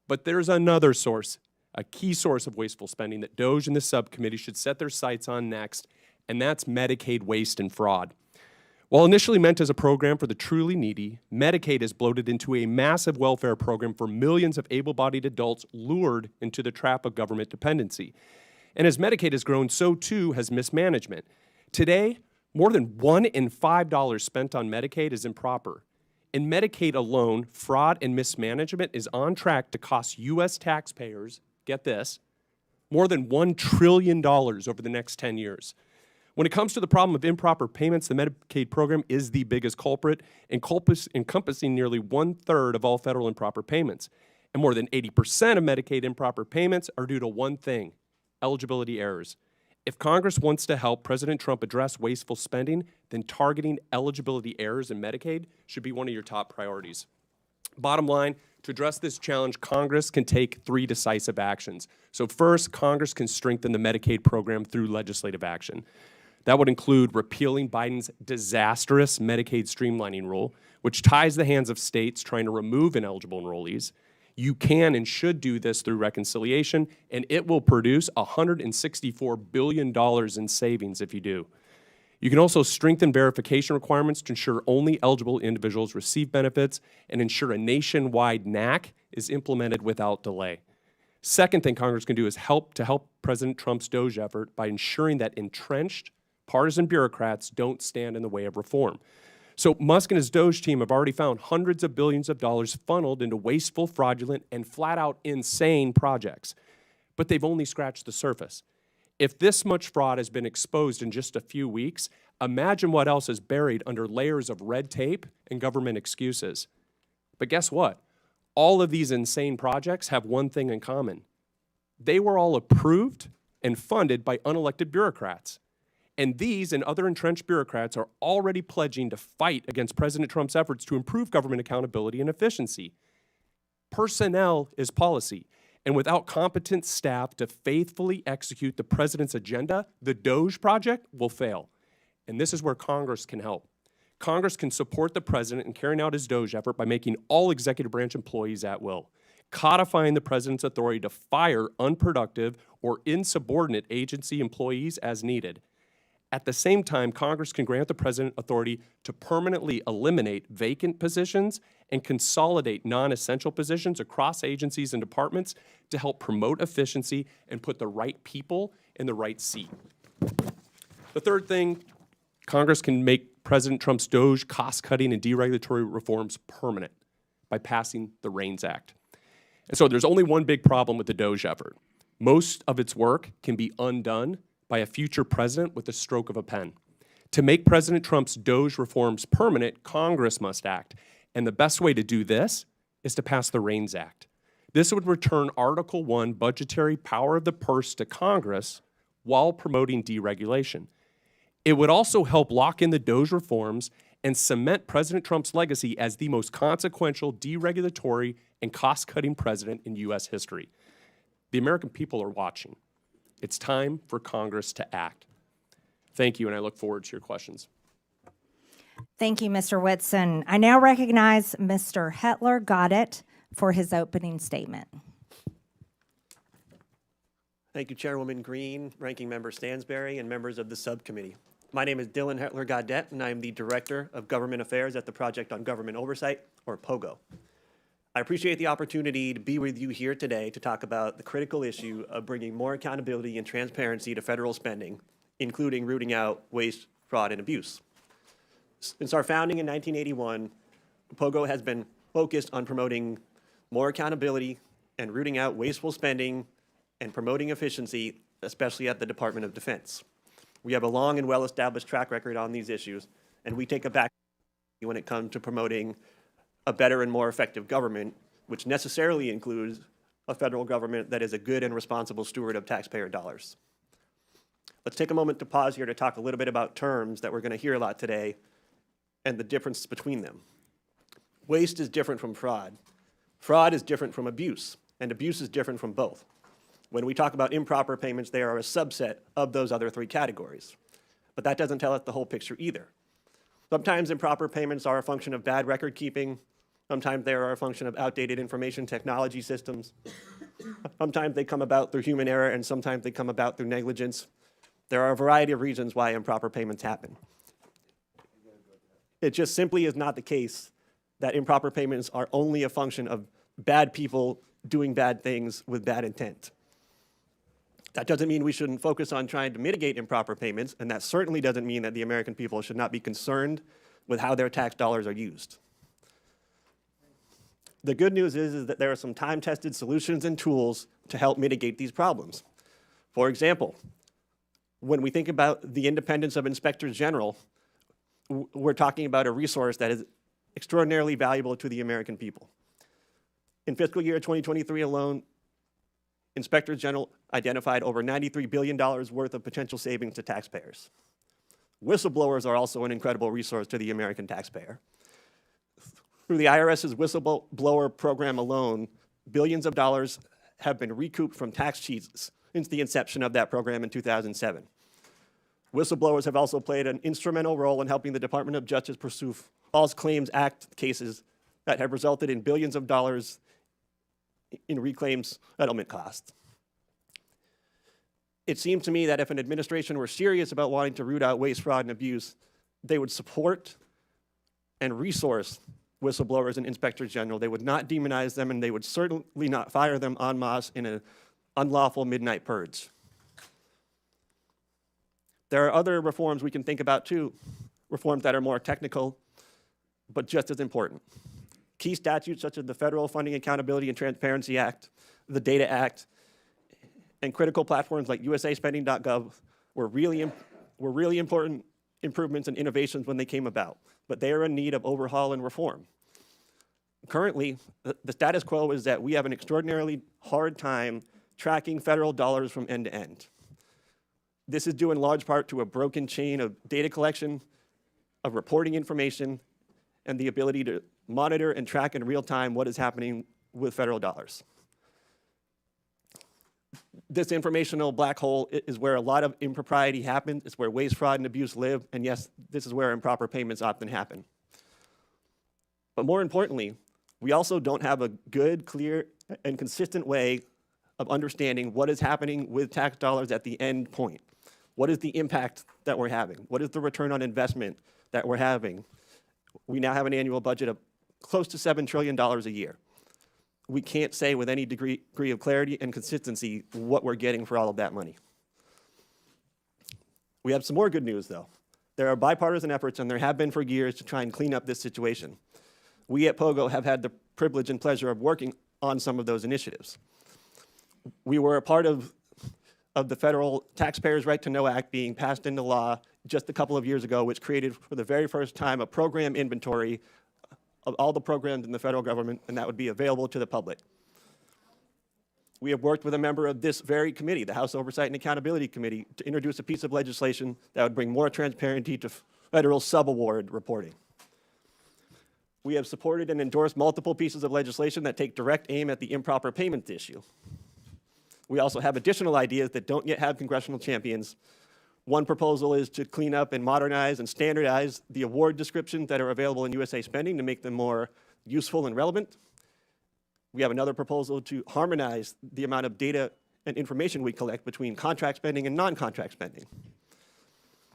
But there's another source, a key source of wasteful spending that DOGE and the subcommittee should set their sights on next, and that's Medicaid waste and fraud. While initially meant as a program for the truly needy, Medicaid has bloated into a massive welfare program for millions of able-bodied adults lured into the trap of government dependency. And as Medicaid has grown, so too has mismanagement. Today, more than $1 in $5 spent on Medicaid is improper. In Medicaid alone, fraud and mismanagement is on track to cost U.S. taxpayers, get this, more than $1 trillion over the next 10 years. When it comes to the problem of improper payments, the Medicaid program is the biggest culprit, encompassing nearly 1/3 of all federal improper payments. And more than 80% of Medicaid improper payments are due to one thing: eligibility errors. If Congress wants to help President Trump address wasteful spending, then targeting eligibility errors in Medicaid should be one of your top priorities. Bottom line, to address this challenge, Congress can take 3 decisive actions. So first, Congress can strengthen the Medicaid program through legislative action. That would include repealing Biden's disastrous Medicaid streamlining rule, which ties the hands of states trying to remove ineligible enrollees. You can and should do this through reconciliation, and it will produce $164 billion in savings if you do. You can also strengthen verification requirements to ensure only eligible individuals receive benefits and ensure a nationwide NAC is implemented without delay. Second thing Congress can do is help President Trump's DOGe effort by ensuring that entrenched partisan bureaucrats don't stand in the way of reform. So Musk and his DOGe team have already found hundreds of billions of dollars funneled into wasteful, fraudulent, and flat-out insane projects. But they've only scratched the surface. If this much fraud has been exposed in just a few weeks, imagine what else is buried under layers of red tape and government excuses. But guess what? All of these insane projects have one thing in common. They were all approved and funded by unelected bureaucrats. And these and other entrenched bureaucrats are already pledging to fight against President Trump's efforts to improve government accountability and efficiency. Personnel is policy. And without competent staff to faithfully execute the president's agenda, the DOGe project will fail. And this is where Congress can help. Congress can support the president in carrying out his DOGe effort by making all executive branch employees at will, codifying the president's authority to fire unproductive or insubordinate agency employees as needed. At the same time, Congress can grant the president authority to permanently eliminate vacant positions and consolidate non-essential positions across agencies and departments to help promote efficiency and put the right people in the right seat. The third thing, Congress can make President Trump's DOGe cost-cutting and deregulatory reforms permanent by passing the REINS Act. And so there's only one big problem with the DOGe effort. Most of its work can be undone by a future president with the stroke of a pen. To make President Trump's DOGe reforms permanent, Congress must act. And the best way to do this is to pass the REINS Act. This would return Article 1 budgetary power of the purse to Congress while promoting deregulation. It would also help lock in the DOGe reforms and cement President Trump's legacy as the most consequential deregulatory and cost-cutting president in U.S. history. The American people are watching. It's time for Congress to act. Thank you, and I look forward to your questions. Thank you, Mr. Whitson. I now recognize Mr. Hetler-Goddett for his opening statement. Thank you, Chairwoman Green, Ranking Member Stansberry, and members of the subcommittee. My name is Dylan Hetler-Goddett, and I am the Director of Government Affairs at the Project on Government Oversight, or POGO. I appreciate the opportunity to be with you here today to talk about the critical issue of bringing more accountability and transparency to federal spending, including rooting out waste, fraud, and abuse. Since our founding in 1981, POGO has been focused on promoting more accountability and rooting out wasteful spending and promoting efficiency, especially at the Department of Defense. We have a long and well-established track record on these issues, and we take a back when it comes to promoting a better and more effective government, which necessarily includes a federal government that is a good and responsible steward of taxpayer dollars. Let's take a moment to pause here to talk a little bit about terms that we're going to hear a lot today and the difference between them. Waste is different from fraud. Fraud is different from abuse, and abuse is different from both. When we talk about improper payments, they are a subset of those other three categories. But that doesn't tell us the whole picture either. Sometimes improper payments are a function of bad record keeping. Sometimes they are a function of outdated information technology systems. Sometimes they come about through human error, and sometimes they come about through negligence. There are a variety of reasons why improper payments happen. It just simply is not the case that improper payments are only a function of bad people doing bad things with bad intent. That doesn't mean we shouldn't focus on trying to mitigate improper payments, and that certainly doesn't mean that the American people should not be concerned with how their tax dollars are used. The good news is that there are some time-tested solutions and tools to help mitigate these problems. For example, when we think about the independence of inspectors general, we're talking about a resource that is extraordinarily valuable to the American people. In fiscal year 2023 alone, inspectors general identified over $93 billion worth of potential savings to taxpayers. Whistleblowers are also an incredible resource to the American taxpayer. Through the IRS's whistleblower program alone, billions of dollars have been recouped from tax cheats since the inception of that program in 2007. Whistleblowers have also played an instrumental role in helping the Department of Justice pursue False Claims Act cases that have resulted in billions of dollars in reclaims settlement costs. It seems to me that if an administration were serious about wanting to root out waste, fraud, and abuse, they would support and resource whistleblowers and inspectors general. They would not demonize them, and they would certainly not fire them en masse in an unlawful midnight purge. There are other reforms we can think about too, reforms that are more technical, but just as important. Key statutes such as the Federal Funding Accountability and Transparency Act, the Data Act, and critical platforms like usaspending.gov were really important improvements and innovations when they came about, but they are in need of overhaul and reform. Currently, the status quo is that we have an extraordinarily hard time tracking federal dollars from end to end. This is due in large part to a broken chain of data collection, of reporting information, and the ability to monitor and track in real time what is happening with federal dollars. This informational black hole is where a lot of impropriety happens. It's where waste, fraud, and abuse live. And yes, this is where improper payments often happen. But more importantly, we also don't have a good, clear, and consistent way of understanding what is happening with tax dollars at the end point. What is the impact that we're having? What is the return on investment that we're having? We now have an annual budget of close to $7 trillion a year. We can't say with any degree of clarity and consistency what we're getting for all of that money. We have some more good news, though. There are bipartisan efforts, and there have been for years, to try and clean up this situation. We at POGO have had the privilege and pleasure of working on some of those initiatives. We were a part of the federal Taxpayers' Right to Know Act being passed into law just a couple of years ago, which created for the very first time a program inventory of all the programs in the federal government, and that would be available to the public. We have worked with a member of this very committee, the House Oversight and Accountability Committee, to introduce a piece of legislation that would bring more transparency to federal subaward reporting. We have supported and endorsed multiple pieces of legislation that take direct aim at the improper payments issue. We also have additional ideas that don't yet have congressional champions. One proposal is to clean up and modernize and standardize the award descriptions that are available in USA Spending to make them more useful and relevant. We have another proposal to harmonize the amount of data and information we collect between contract spending and non-contract spending.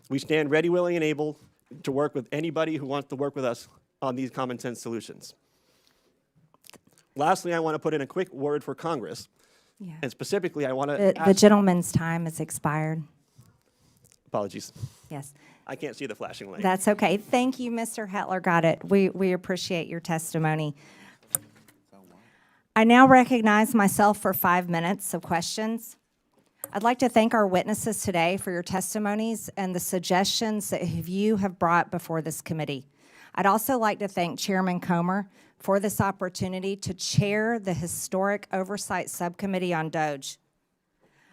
We stand ready, willing, and able to work with anybody who wants to work with us on these common sense solutions. Lastly, I want to put in a quick word for Congress. Yeah. And specifically, I want to The gentleman's time has expired. Apologies. Yes. I can't see the flashing light. That's okay. Thank you, Mr. Hetler. Got it. We appreciate your testimony. I now recognize myself for 5 minutes of questions. I'd like to thank our witnesses today for your testimonies and the suggestions that you have brought before this committee. I'd also like to thank Chairman Comer for this opportunity to chair the historic Oversight Subcommittee on DOGe.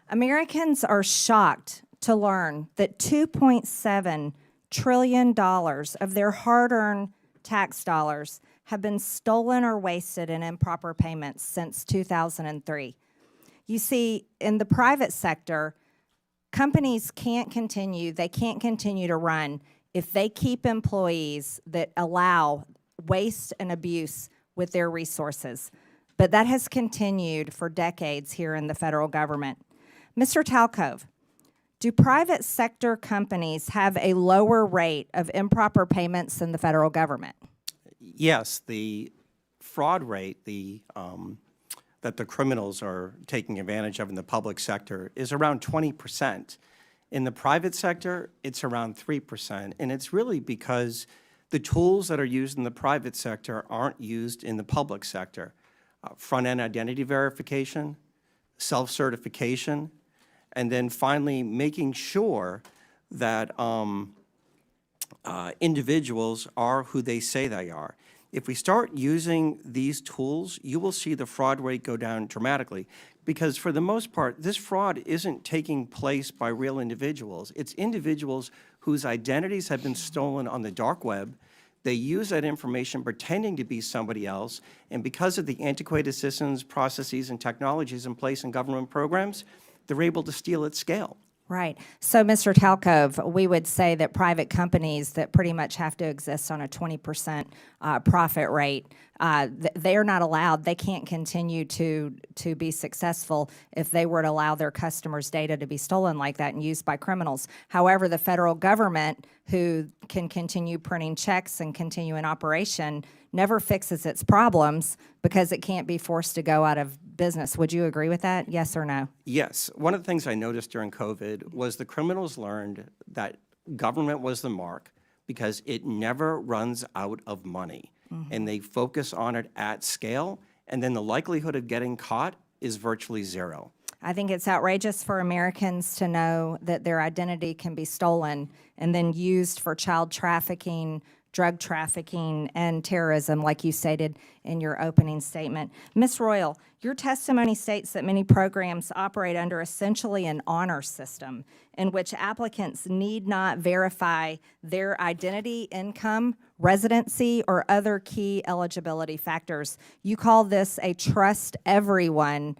Americans are shocked to learn that $2.7 trillion of their hard-earned tax dollars have been stolen or wasted in improper payments since 2003. You see, in the private sector, companies can't continue to run if they keep employees that allow waste and abuse with their resources. But that has continued for decades here in the federal government. Mr. Talcove, do private sector companies have a lower rate of improper payments than the federal government? Yes, the fraud rate that the criminals are taking advantage of in the public sector is around 20%. In the private sector, it's around 3%, and it's really because the tools that are used in the private sector aren't used in the public sector. Front-end identity verification, self-certification, and then finally making sure that individuals are who they say they are. If we start using these tools, you will see the fraud rate go down dramatically, because for the most part, this fraud isn't taking place by real individuals. It's individuals whose identities have been stolen on the dark web. They use that information pretending to be somebody else, and because of the antiquated systems, processes, and technologies in place in government programs, they're able to steal at scale. Right. So, Mr. Talcove, we would say that private companies that pretty much have to exist on a 20% profit rate, they're not allowed. They can't continue to be successful if they were to allow their customers' data to be stolen like that and used by criminals. However, the federal government, who can continue printing checks and continue in operation, never fixes its problems because it can't be forced to go out of business. Would you agree with that? Yes or no? Yes. One of the things I noticed during COVID was the criminals learned that government was the mark because it never runs out of money. And they focus on it at scale, and then the likelihood of getting caught is virtually zero. I think it's outrageous for Americans to know that their identity can be stolen and then used for child trafficking, drug trafficking, and terrorism, like you stated in your opening statement. Ms. Royal, your testimony states that many programs operate under essentially an honor system in which applicants need not verify their identity, income, residency, or other key eligibility factors. You call this a trust everyone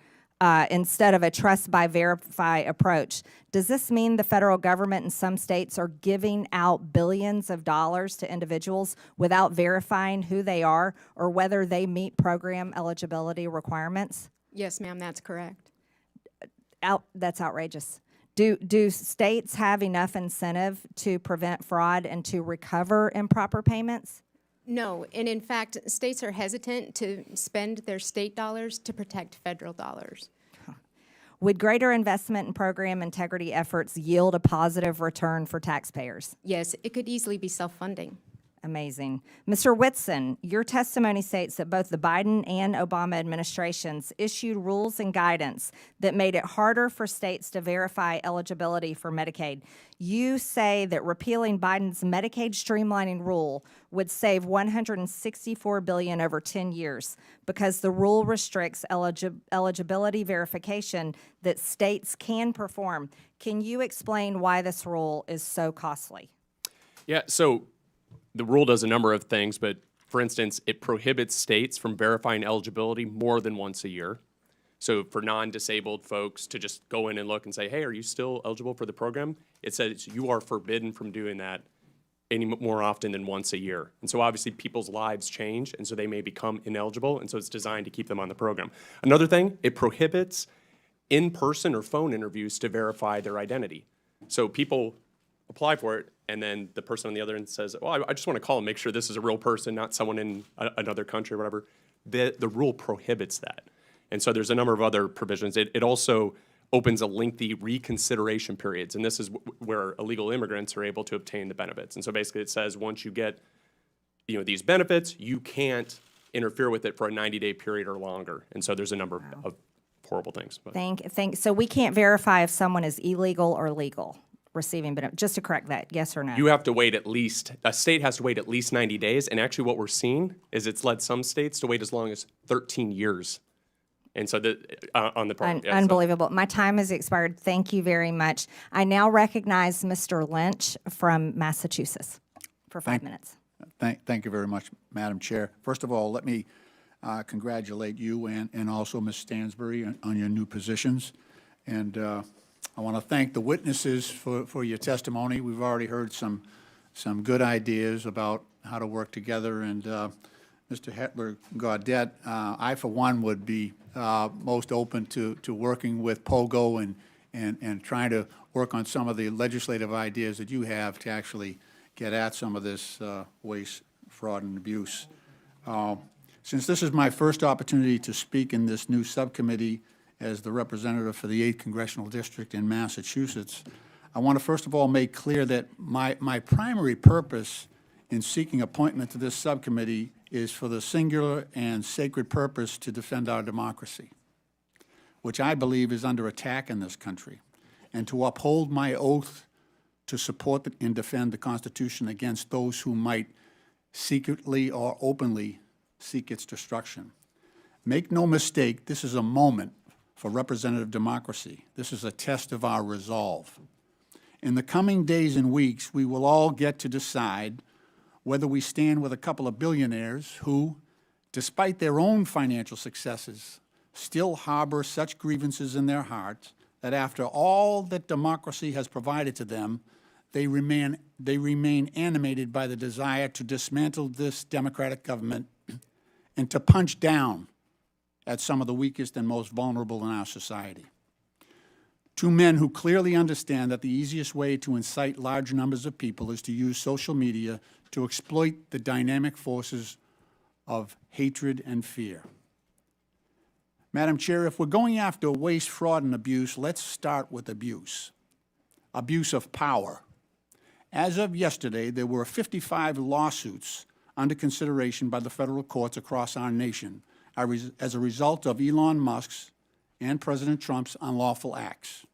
instead of a trust by verify approach. Does this mean the federal government in some states are giving out billions of dollars to individuals without verifying who they are or whether they meet program eligibility requirements? Yes, ma'am, that's correct. That's outrageous. Do states have enough incentive to prevent fraud and to recover improper payments? No, and in fact, states are hesitant to spend their state dollars to protect federal dollars. Would greater investment in program integrity efforts yield a positive return for taxpayers? Yes, it could easily be self-funding. Amazing. Mr. Whitson, your testimony states that both the Biden and Obama administrations issued rules and guidance that made it harder for states to verify eligibility for Medicaid. You say that repealing Biden's Medicaid streamlining rule would save $164 billion over 10 years because the rule restricts eligibility verification that states can perform. Can you explain why this rule is so costly? Yeah, so the rule does a number of things, but for instance, it prohibits states from verifying eligibility more than once a year. So for non-disabled folks to just go in and look and say, hey, are you still eligible for the program? It says you are forbidden from doing that any more often than once a year. And so obviously people's lives change, and so they may become ineligible, and so it's designed to keep them on the program. Another thing, it prohibits in-person or phone interviews to verify their identity. So people apply for it, and then the person on the other end says, well, I just want to call and make sure this is a real person, not someone in another country or whatever. The rule prohibits that. And so there's a number of other provisions. It also opens a lengthy reconsideration periods, and this is where illegal immigrants are able to obtain the benefits. And so basically it says once you get these benefits, you can't interfere with it for a 90-day period or longer. And so there's a number of horrible things. But. So we can't verify if someone is illegal or legal receiving benefits. Just to correct that, yes or no? You have to wait a state has to wait at least 90 days, and actually what we're seeing is it's led some states to wait as long as 13 years. And so on the program. Unbelievable. My time has expired. Thank you very much. I now recognize Mr. Lynch from Massachusetts for 5 minutes. Thank you very much, Madam Chair. First of all, let me congratulate you and also Ms. Stansbury on your new positions. And I want to thank the witnesses for your testimony. We've already heard some good ideas about how to work together. And Mr. Hetler-Gaudette, I, for one, would be most open to working with POGO and trying to work on some of the legislative ideas that you have to actually get at some of this waste, fraud, and abuse. Since this is my first opportunity to speak in this new subcommittee as the representative for the 8th Congressional District in Massachusetts, I want to first of all make clear that my primary purpose in seeking appointment to this subcommittee is for the singular and sacred purpose to defend our democracy, which I believe is under attack in this country, and to uphold my oath to support and defend the Constitution against those who might secretly or openly seek its destruction. Make no mistake, this is a moment for representative democracy. This is a test of our resolve. In the coming days and weeks, we will all get to decide whether we stand with a couple of billionaires who, despite their own financial successes, still harbor such grievances in their hearts that after all that democracy has provided to them, they remain animated by the desire to dismantle this democratic government and to punch down at some of the weakest and most vulnerable in our society. Two men who clearly understand that the easiest way to incite large numbers of people is to use social media to exploit the dynamic forces of hatred and fear. Madam Chair, if we're going after waste, fraud, and abuse, let's start with abuse. Abuse of power. As of yesterday, there were 55 lawsuits under consideration by the federal courts across our nation as a result of Elon Musk's and President Trump's unlawful acts.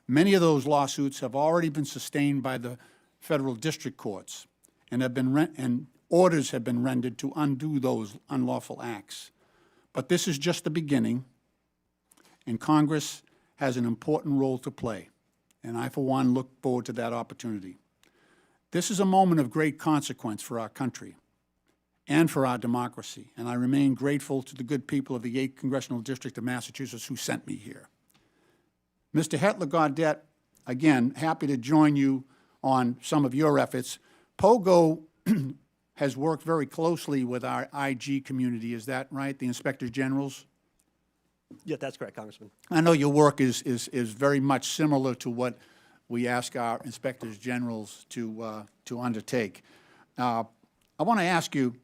Many of those lawsuits have already been sustained by the federal district courts and orders have been rendered to undo those unlawful acts. But this is just the beginning, and Congress has an important role to play, and I, for one, look forward to that opportunity. This is a moment of great consequence for our country and for our democracy, and I remain grateful to the good people of the 8th Congressional District of Massachusetts who sent me here. Mr. Hetler-Gaudette, again, happy to join you on some of your efforts. POGO has worked very closely with our IG community, is that right, the Inspector Generals? Yeah, that's correct, Congressman. I know your work is very much similar to what we ask our Inspectors Generals to undertake. I want to ask you,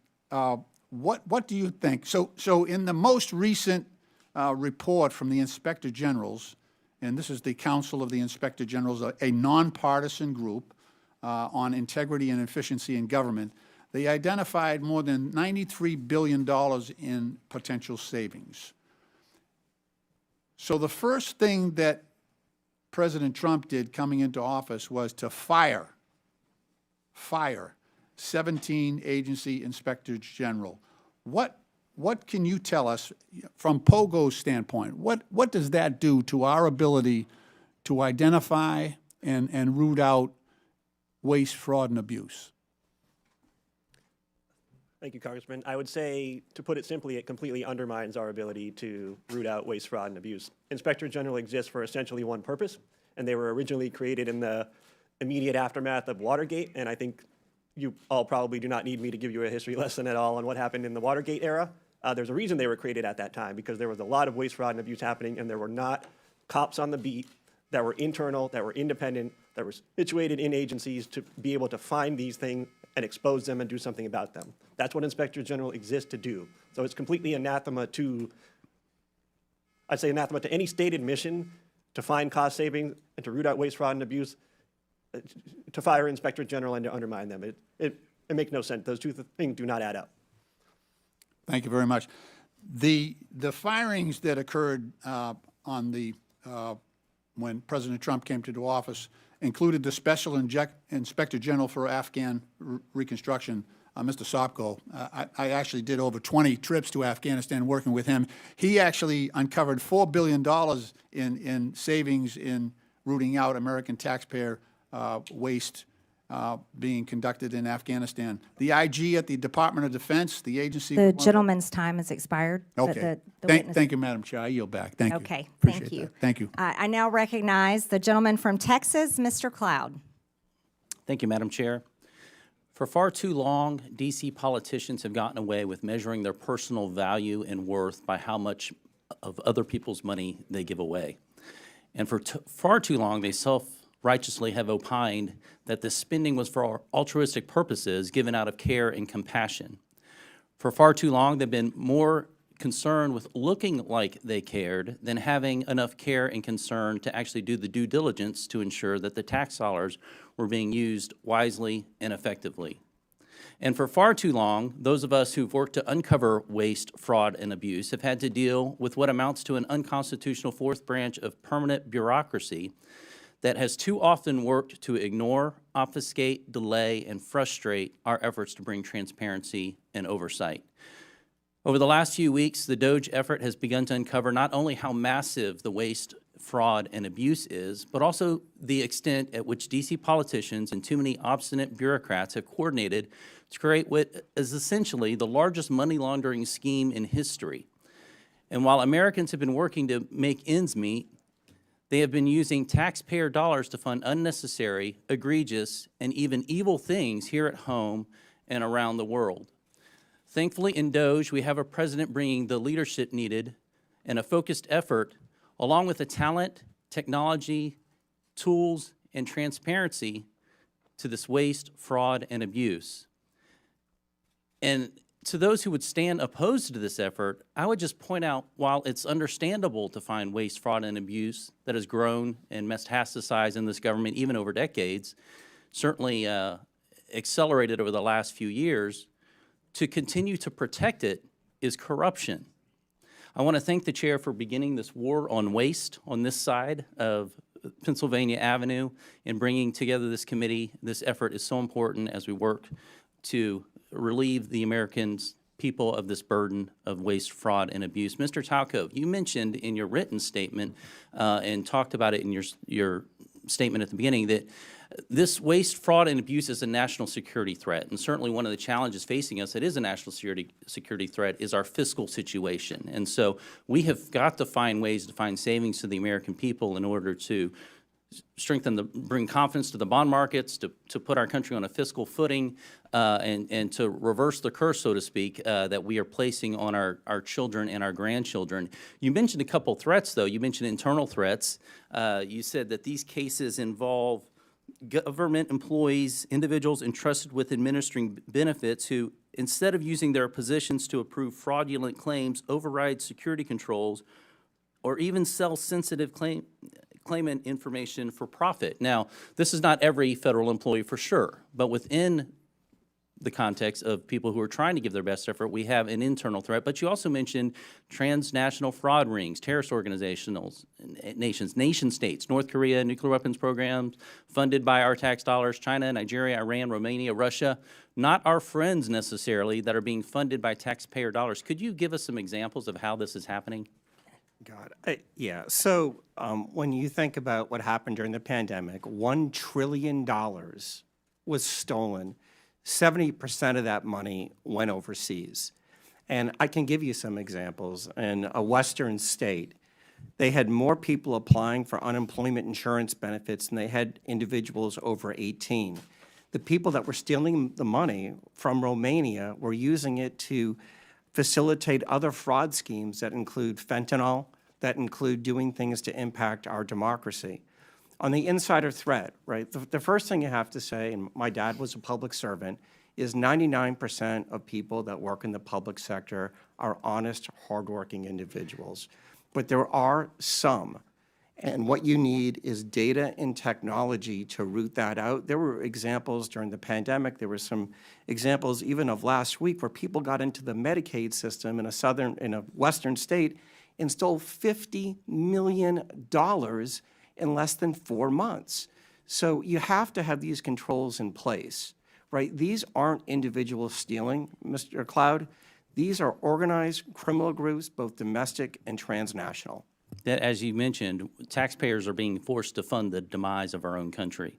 what do you think? So in the most recent report from the Inspector Generals, and this is the Council of the Inspector Generals, a nonpartisan group on integrity and efficiency in government, they identified more than $93 billion in potential savings. So the first thing that President Trump did coming into office was to fire 17 agency inspectors general. What can you tell us from POGO's standpoint? What does that do to our ability to identify and root out waste, fraud, and abuse? Thank you, Congressman. I would say, to put it simply, it completely undermines our ability to root out waste, fraud, and abuse. Inspector General exists for essentially one purpose, and they were originally created in the immediate aftermath of Watergate, and I think you all probably do not need me to give you a history lesson at all on what happened in the Watergate era. There's a reason they were created at that time, because there was a lot of waste, fraud, and abuse happening, and there were not cops on the beat that were internal, that were independent, that were situated in agencies to be able to find these things and expose them and do something about them. That's what Inspector General exists to do. So it's completely anathema to, I'd say anathema to any stated mission to find cost savings and to root out waste, fraud, and abuse, to fire Inspector General and to undermine them. It makes no sense. Those two things do not add up. Thank you very much. The firings that occurred on the when President Trump came to office included the Special Inspector General for Afghan Reconstruction, Mr. Sopko. I actually did over 20 trips to Afghanistan working with him. He actually uncovered $4 billion in savings in rooting out American taxpayer waste being conducted in Afghanistan. The IG at the Department of Defense, the agency. The gentleman's time has expired. Okay. Thank you, Madam Chair. I yield back. Thank you. Okay, Appreciate thank you. that. Thank you. I now recognize the gentleman from Texas, Mr. Cloud. Thank you, Madam Chair. For far too long, D.C. politicians have gotten away with measuring their personal value and worth by how much of other people's money they give away. And for far too long, they self-righteously have opined that this spending was for altruistic purposes given out of care and compassion. For far too long, they've been more concerned with looking like they cared than having enough care and concern to actually do the due diligence to ensure that the tax dollars were being used wisely and effectively. And for far too long, those of us who've worked to uncover waste, fraud, and abuse have had to deal with what amounts to an unconstitutional fourth branch of permanent bureaucracy that has too often worked to ignore, obfuscate, delay, and frustrate our efforts to bring transparency and oversight. Over the last few weeks, the DOGe effort has begun to uncover not only how massive the waste, fraud, and abuse is, but also the extent at which D.C. politicians and too many obstinate bureaucrats have coordinated to create what is essentially the largest money laundering scheme in history. And while Americans have been working to make ends meet, They have been using taxpayer dollars to fund unnecessary, egregious, and even evil things here at home and around the world. Thankfully, in DOGe, we have a president bringing the leadership needed and a focused effort, along with the talent, technology, tools, and transparency to this waste, fraud, and abuse. And to those who would stand opposed to this effort, I would just point out, while it's understandable to find waste, fraud, and abuse that has grown and metastasized in this government even over decades, certainly accelerated over the last few years, to continue to protect it is corruption. I want to thank the chair for beginning this war on waste on this side of Pennsylvania Avenue and bringing together this committee. This effort is so important as we work to relieve the Americans, people of this burden of waste, fraud, and abuse. Mr. Talcove, you mentioned in your written statement and talked about it in your statement at the beginning that this waste, fraud, and abuse is a national security threat. And certainly one of the challenges facing us that is a national security threat is our fiscal situation. And so we have got to find ways to find savings to the American people in order to bring confidence to the bond markets, to put our country on a fiscal footing, and to reverse the curse, so to speak, that we are placing on our children and our grandchildren. You mentioned a couple threats, though. You mentioned internal threats. You said that these cases involve government employees, individuals entrusted with administering benefits who, instead of using their positions to approve fraudulent claims, override security controls, or even sell sensitive claimant information for profit. Now, this is not every federal employee for sure, but within the context of people who are trying to give their best effort, we have an internal threat. But you also mentioned transnational fraud rings, terrorist organizations, nation states, North Korea, nuclear weapons programs funded by our tax dollars, China, Nigeria, Iran, Romania, Russia, not our friends necessarily that are being funded by taxpayer dollars. Could you give us some examples of how this is happening? God, yeah. So when you think about what happened during the pandemic, $1 trillion was stolen. 70% of that money went overseas. And I can give you some examples. In a Western state, they had more people applying for unemployment insurance benefits than they had individuals over 18. The people that were stealing the money from Romania were using it to facilitate other fraud schemes that include fentanyl, that include doing things to impact our democracy. On the insider threat, right, the first thing you have to say, and my dad was a public servant, is 99% of people that work in the public sector are honest, hardworking individuals. But there are some, and what you need is data and technology to root that out. There were examples during the pandemic. There were some examples even of last week where people got into the Medicaid system in a Western state and stole $50 million in less than 4 months. So you have to have these controls in place, right? These aren't individuals stealing, Mr. Cloud. These are organized criminal groups, both domestic and transnational. That, as you mentioned, taxpayers are being forced to fund the demise of our own country.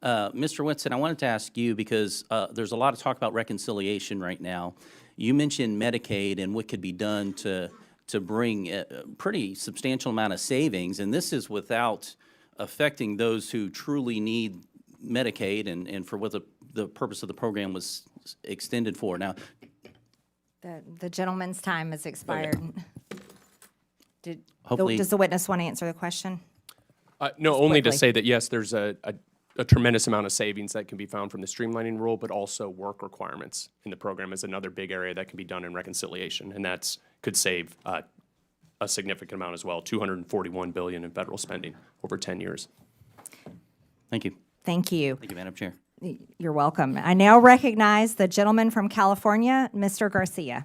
Mr. Whitson, I wanted to ask you, because there's a lot of talk about reconciliation right now. You mentioned Medicaid and what could be done to bring a pretty substantial amount of savings, and this is without affecting those who truly need Medicaid and for what the purpose of the program was extended for. Now, The gentleman's time has expired. Hopefully- Does the witness want to answer the question? No, only to quickly. say that, yes, there's a tremendous amount of savings that can be found from the streamlining rule, but also work requirements in the program is another big area that can be done in reconciliation, and could save a significant amount as well, $241 billion in federal spending over 10 years. thank you. Thank you. Thank you, Madam Chair. You're welcome. I now recognize the gentleman from California, Mr. Garcia.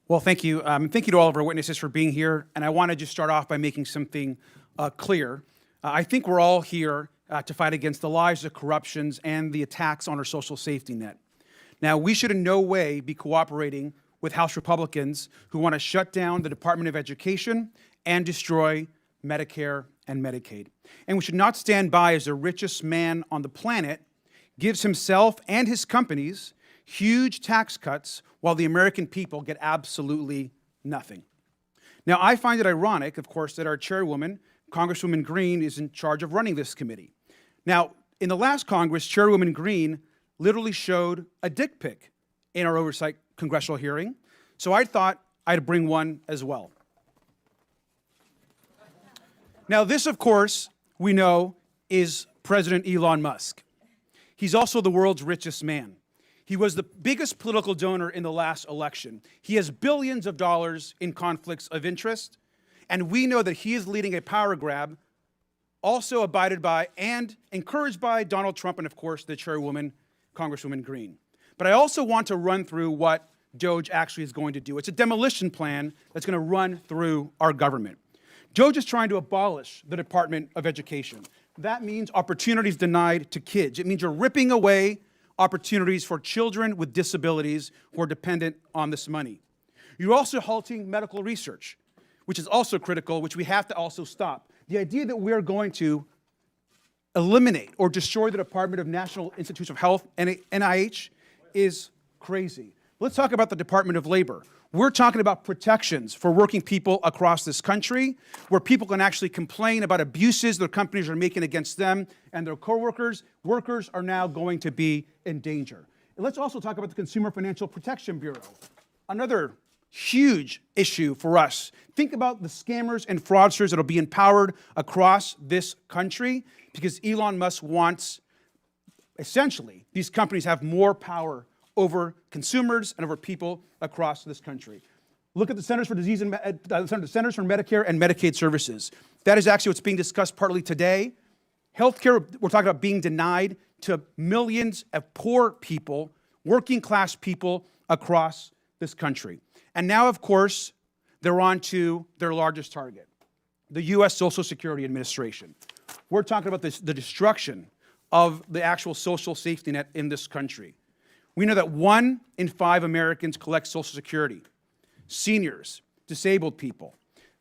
Well, thank you. Thank you to all of our witnesses for being here. And I want to just start off by making something clear. I think we're all here to fight against the lies, the corruptions, and the attacks on our social safety net. Now, we should in no way be cooperating with House Republicans who want to shut down the Department of Education and destroy Medicare and Medicaid. And we should not stand by as the richest man on the planet gives himself and his companies huge tax cuts while the American people get absolutely nothing. Now, I find it ironic, of course, that our chairwoman Congresswoman Green is in charge of running this committee. Now, in the last Congress, Chairwoman Green literally showed a dick pic in our oversight congressional hearing, so I thought I'd bring one as well. Now, this, of course, we know is President Elon Musk. He's also the world's richest man. He was the biggest political donor in the last election. He has billions of dollars in conflicts of interest, and we know that he is leading a power grab, also abided by and encouraged by Donald Trump and, of course, the chairwoman, Congresswoman Green. But I also want to run through what DOGe actually is going to do. It's a demolition plan that's going to run through our government. DOGe is trying to abolish the Department of Education. That means opportunities denied to kids. It means you're ripping away opportunities for children with disabilities who are dependent on this money. You're also halting medical research, which is also critical, which we have to also stop. The idea that we're going to eliminate or destroy the Department of National Institutes of Health, NIH, is crazy. Let's talk about the Department of Labor. We're talking about protections for working people across this country, where people can actually complain about abuses their companies are making against them and their coworkers. Workers are now going to be in danger. And let's also talk about the Consumer Financial Protection Bureau, another huge issue for us. Think about the scammers and fraudsters that will be empowered across this country because Elon Musk wants, essentially, these companies have more power over consumers and over people across this country. Look at the Centers for Centers for Medicare and Medicaid Services. That is actually what's being discussed partly today. Healthcare, we're talking about being denied to millions of poor people, working class people across this country. And now, of course, they're on to their largest target, the U.S. Social Security Administration. We're talking about the destruction of the actual social safety net in this country. We know that 1 in 5 Americans collect Social Security, seniors, disabled people.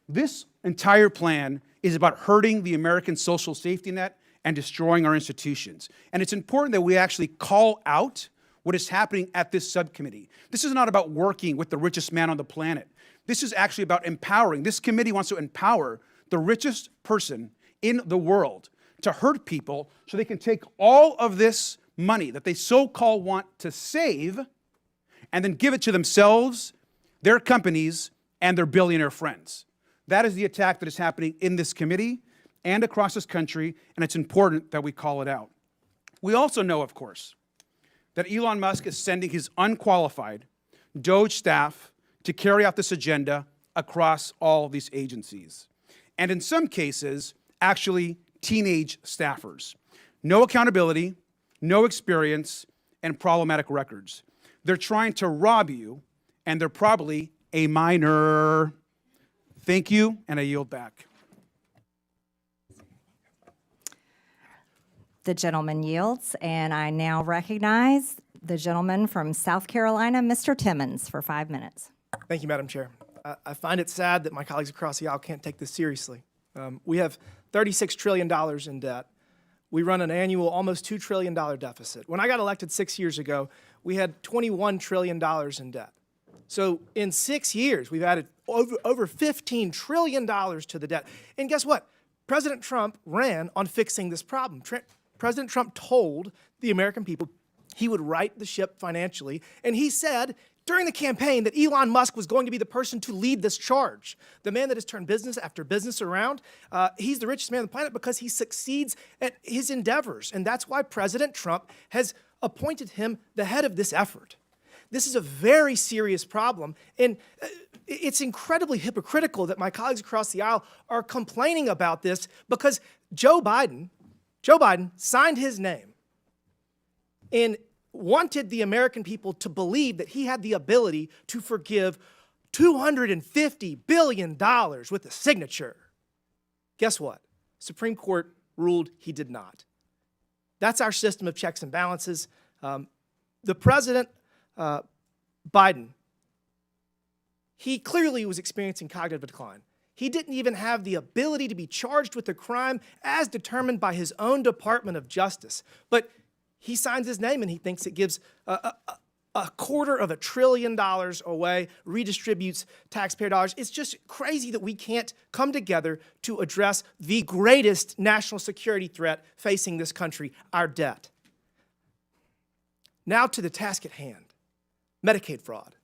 This entire plan is about hurting the American social safety net and destroying our institutions. And it's important that we actually call out what is happening at this subcommittee. This is not about working with the richest man on the planet. This is actually about empowering. This committee wants to empower the richest person in the world to hurt people so they can take all of this money that they so-called want to save and then give it to themselves, their companies, and their billionaire friends. That is the attack that is happening in this committee and across this country, and it's important that we call it out. We also know, of course, that Elon Musk is sending his unqualified DOGe staff to carry out this agenda across all these agencies. And in some cases, actually teenage staffers. No accountability, no experience, and problematic records. They're trying to rob you, and they're probably a minor. Thank you, and I yield back. The gentleman yields, and I now recognize the gentleman from South Carolina, Mr. Timmons, for 5 minutes. Thank you, Madam Chair. I find it sad that my colleagues across the aisle can't take this seriously. We have $36 trillion in debt. We run an annual almost $2 trillion deficit. When I got elected 6 years ago, we had $21 trillion in debt. So in 6 years, we've added over $15 trillion to the debt. And guess what? President Trump ran on fixing this problem. President Trump told the American people he would right the ship financially, and he said during the campaign that Elon Musk was going to be the person to lead this charge. The man that has turned business after business around, he's the richest man on the planet because he succeeds at his endeavors. And that's why President Trump has appointed him the head of this effort. This is a very serious problem, and it's incredibly hypocritical that my colleagues across the aisle are complaining about this because Joe Biden signed his name and wanted the American people to believe that he had the ability to forgive $250 billion with a signature. Guess what? Supreme Court ruled he did not. That's our system of checks and balances. The president, Biden, he clearly was experiencing cognitive decline. He didn't even have the ability to be charged with a crime as determined by his own Department of Justice. But he signs his name and he thinks it gives $250 billion away, redistributes taxpayer dollars. It's just crazy that we can't come together to address the greatest national security threat facing this country, our debt. Now to the task at hand, Medicaid fraud.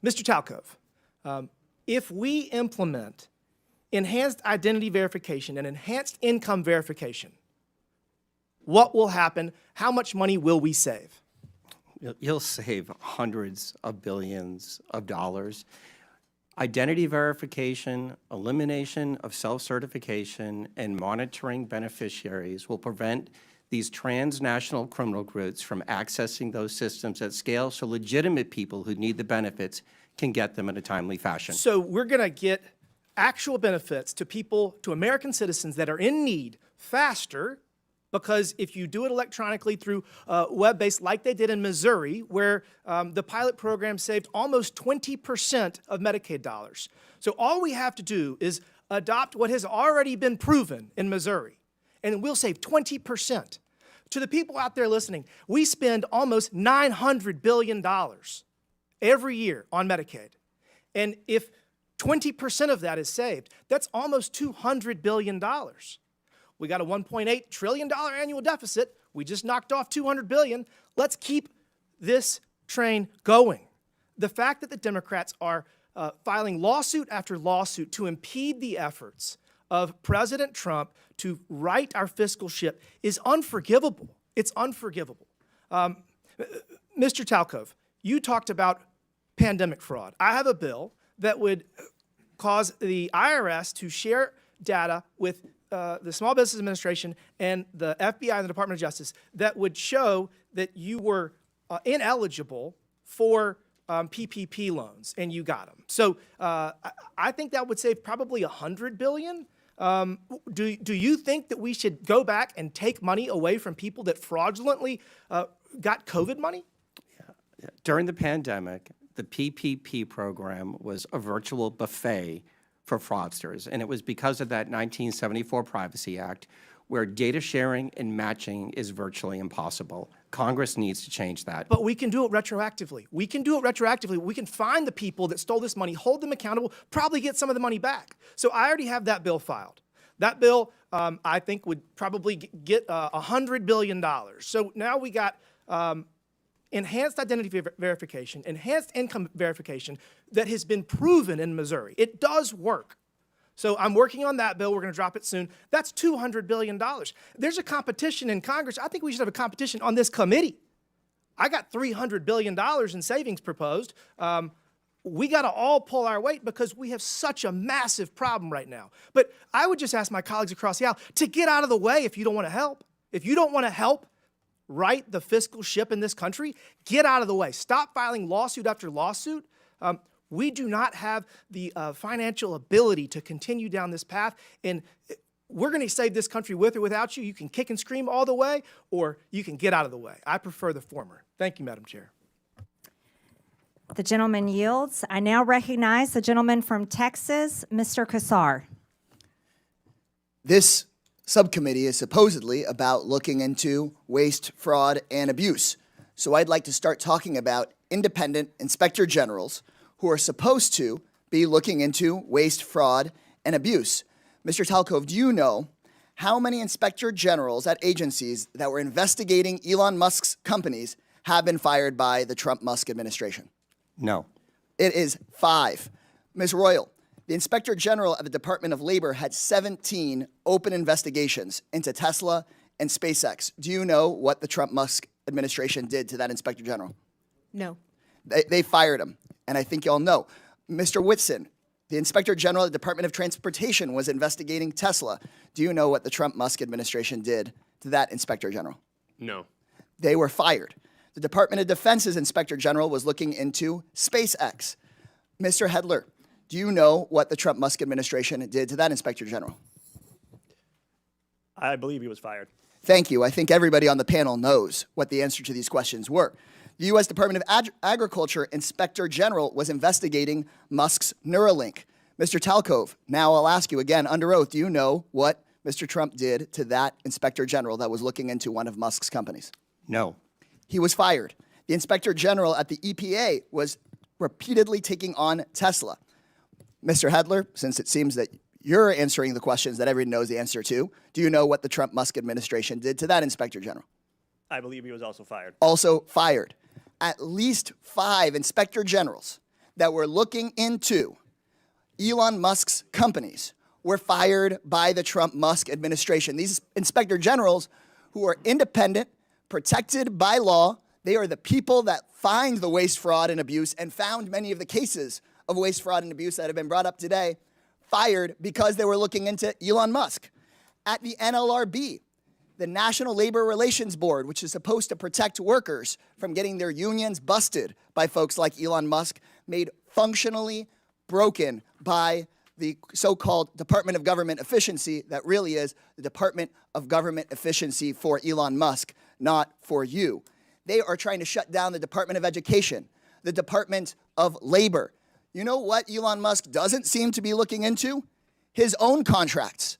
Mr. Talcove, if we implement enhanced identity verification and enhanced income verification, what will happen? How much money will we save? You'll save hundreds of billions of dollars. Identity verification, elimination of self-certification, and monitoring beneficiaries will prevent these transnational criminal groups from accessing those systems at scale so legitimate people who need the benefits can get them in a timely fashion. So we're going to get actual benefits to people, to American citizens that are in need faster, because if you do it electronically through web-based, like they did in Missouri, where the pilot program saved almost 20% of Medicaid dollars. So all we have to do is adopt what has already been proven in Missouri, and we'll save 20%. To the people out there listening, we spend almost $900 billion every year on Medicaid. And if 20% of that is saved, that's almost $200 billion. We got a $1.8 trillion annual deficit. We just knocked off $200 billion. Let's keep this train going. The fact that the Democrats are filing lawsuit after lawsuit to impede the efforts of President Trump to right our fiscal ship is unforgivable. It's unforgivable. Mr. Talcove, you talked about pandemic fraud. I have a bill that would cause the IRS to share data with the Small Business Administration and the FBI and the Department of Justice that would show that you were ineligible for PPP loans and you got them. So I think that would save probably $100 billion. Do you think that we should go back and take money away from people that fraudulently got COVID money? Yeah. During the pandemic, the PPP program was a virtual buffet for fraudsters, and it was because of that 1974 Privacy Act, where data sharing and matching is virtually impossible. Congress needs to change that. But we can do it retroactively. We can do it retroactively. We can find the people that stole this money, hold them accountable, probably get some of the money back. So I already have that bill filed. That bill, I think, would probably get $100 billion. So now we got enhanced identity verification, enhanced income verification that has been proven in Missouri. It does work. So I'm working on that bill. We're going to drop it soon. That's $200 billion. There's a competition in Congress. I think we should have a competition on this committee. I got $300 billion in savings proposed. We got to all pull our weight because we have such a massive problem right now. But I would just ask my colleagues across the aisle to get out of the way if you don't want to help. If you don't want to help right the fiscal ship in this country, get out of the way. Stop filing lawsuit after lawsuit. We do not have the financial ability to continue down this path, and we're going to save this country with or without you. You can kick and scream all the way, or you can get out of the way. I prefer the former. Thank you, Madam Chair. The gentleman yields. I now recognize the gentleman from Texas, Mr. Kassar. This subcommittee is supposedly about looking into waste, fraud, and abuse. So I'd like to start talking about independent inspector generals who are supposed to be looking into waste, fraud, and abuse. Mr. Talcove, do you know how many inspector generals at agencies that were investigating Elon Musk's companies have been fired by the Trump-Musk administration? No. It is 5. Ms. Royal, the Inspector General of the Department of Labor had 17 open investigations into Tesla and SpaceX. Do you know what the Trump-Musk administration did to that Inspector General? No. They fired him, and I think y'all know. Mr. Whitson, the Inspector General of the Department of Transportation was investigating Tesla. Do you know what the Trump-Musk administration did to that Inspector General? No. They were fired. The Department of Defense's Inspector General was looking into SpaceX. Mr. Hedler, do you know what the Trump-Musk administration did to that Inspector General? I believe he was fired. Thank you. I think everybody on the panel knows what the answer to these questions were. The U.S. Department of Agriculture Inspector General was investigating Musk's Neuralink. Mr. Talcove, now I'll ask you again under oath, do you know what Mr. Trump did to that Inspector General that was looking into one of Musk's companies? No. He was fired. The Inspector General at the EPA was repeatedly taking on Tesla. Mr. Hedler, since it seems that you're answering the questions that everyone knows the answer to, do you know what the Trump-Musk administration did to that Inspector General? I believe he was also fired. Also fired. At least 5 Inspector Generals that were looking into Elon Musk's companies were fired by the Trump-Musk administration. These Inspector Generals, who are independent, protected by law, they are the people that find the waste, fraud, and abuse and found many of the cases of waste, fraud, and abuse that have been brought up today, fired because they were looking into Elon Musk. At the NLRB, the National Labor Relations Board, which is supposed to protect workers from getting their unions busted by folks like Elon Musk, made functionally broken by the so-called Department of Government Efficiency that really is the Department of Government Efficiency for Elon Musk, not for you. They are trying to shut down the Department of Education, the Department of Labor. You know what Elon Musk doesn't seem to be looking into? His own contracts.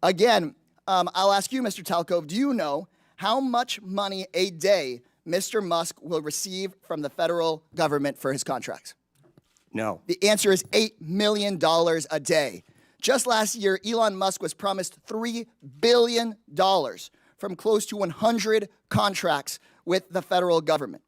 Again, I'll ask you, Mr. Talcove, do you know how much money a day Mr. Musk will receive from the federal government for his contracts? No. The answer is $8 million a day. Just last year, Elon Musk was promised $3 billion from close to 100 contracts with the federal government.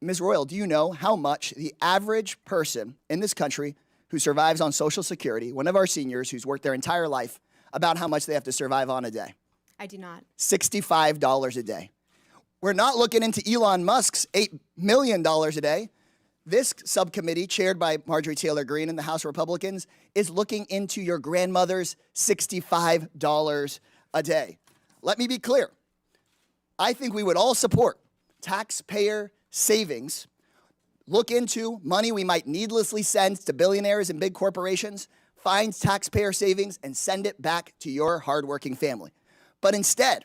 Ms. Royal, do you know how much the average person in this country who survives on Social Security, one of our seniors who's worked their entire life, about how much they have to survive on a day? I do not. $65 a day. We're not looking into Elon Musk's $8 million a day. This subcommittee, chaired by Marjorie Taylor Greene and the House Republicans, is looking into your grandmother's $65 a day. Let me be clear. I think we would all support taxpayer savings, look into money we might needlessly send to billionaires and big corporations, find taxpayer savings, and send it back to your hardworking family. But instead,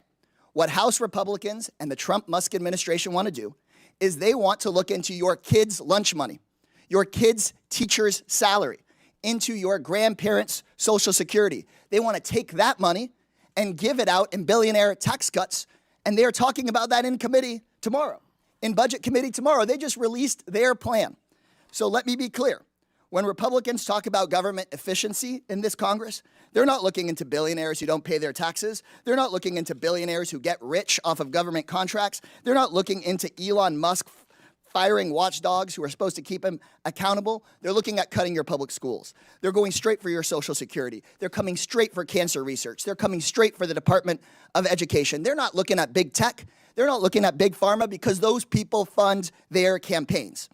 what House Republicans and the Trump-Musk administration want to do is they want to look into your kids' lunch money, your kids' teacher's salary, into your grandparents' Social Security. They want to take that money and give it out in billionaire tax cuts, and they are talking about that in committee tomorrow, in Budget Committee tomorrow. They just released their plan. So let me be clear. When Republicans talk about government efficiency in this Congress, they're not looking into billionaires who don't pay their taxes. They're not looking into billionaires who get rich off of government contracts. They're not looking into Elon Musk firing watchdogs who are supposed to keep him accountable. They're looking at cutting your public schools. They're going straight for your Social Security. They're coming straight for cancer research. They're coming straight for the Department of Education. They're not looking at big tech. They're not looking at big pharma because those people fund their campaigns.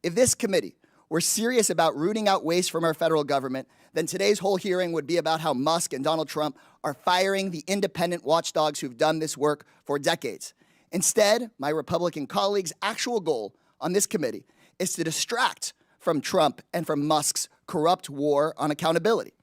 If this committee were serious about rooting out waste from our federal government, then today's whole hearing would be about how Musk and Donald Trump are firing the independent watchdogs who've done this work for decades. Instead, my Republican colleagues' actual goal on this committee is to distract from Trump and from Musk's corrupt war on accountability.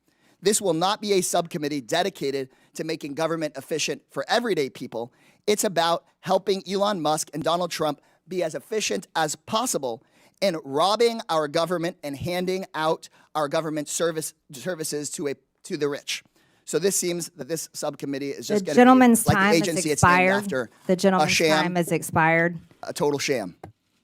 This will not be a subcommittee dedicated to making government efficient for everyday people. It's about helping Elon Musk and Donald Trump be as efficient as possible in robbing our government and handing out our government services to the rich. So this seems that this subcommittee is just The going to be gentleman's like the time has agency it's named expired. after, The a gentleman's sham, time has expired. a total sham.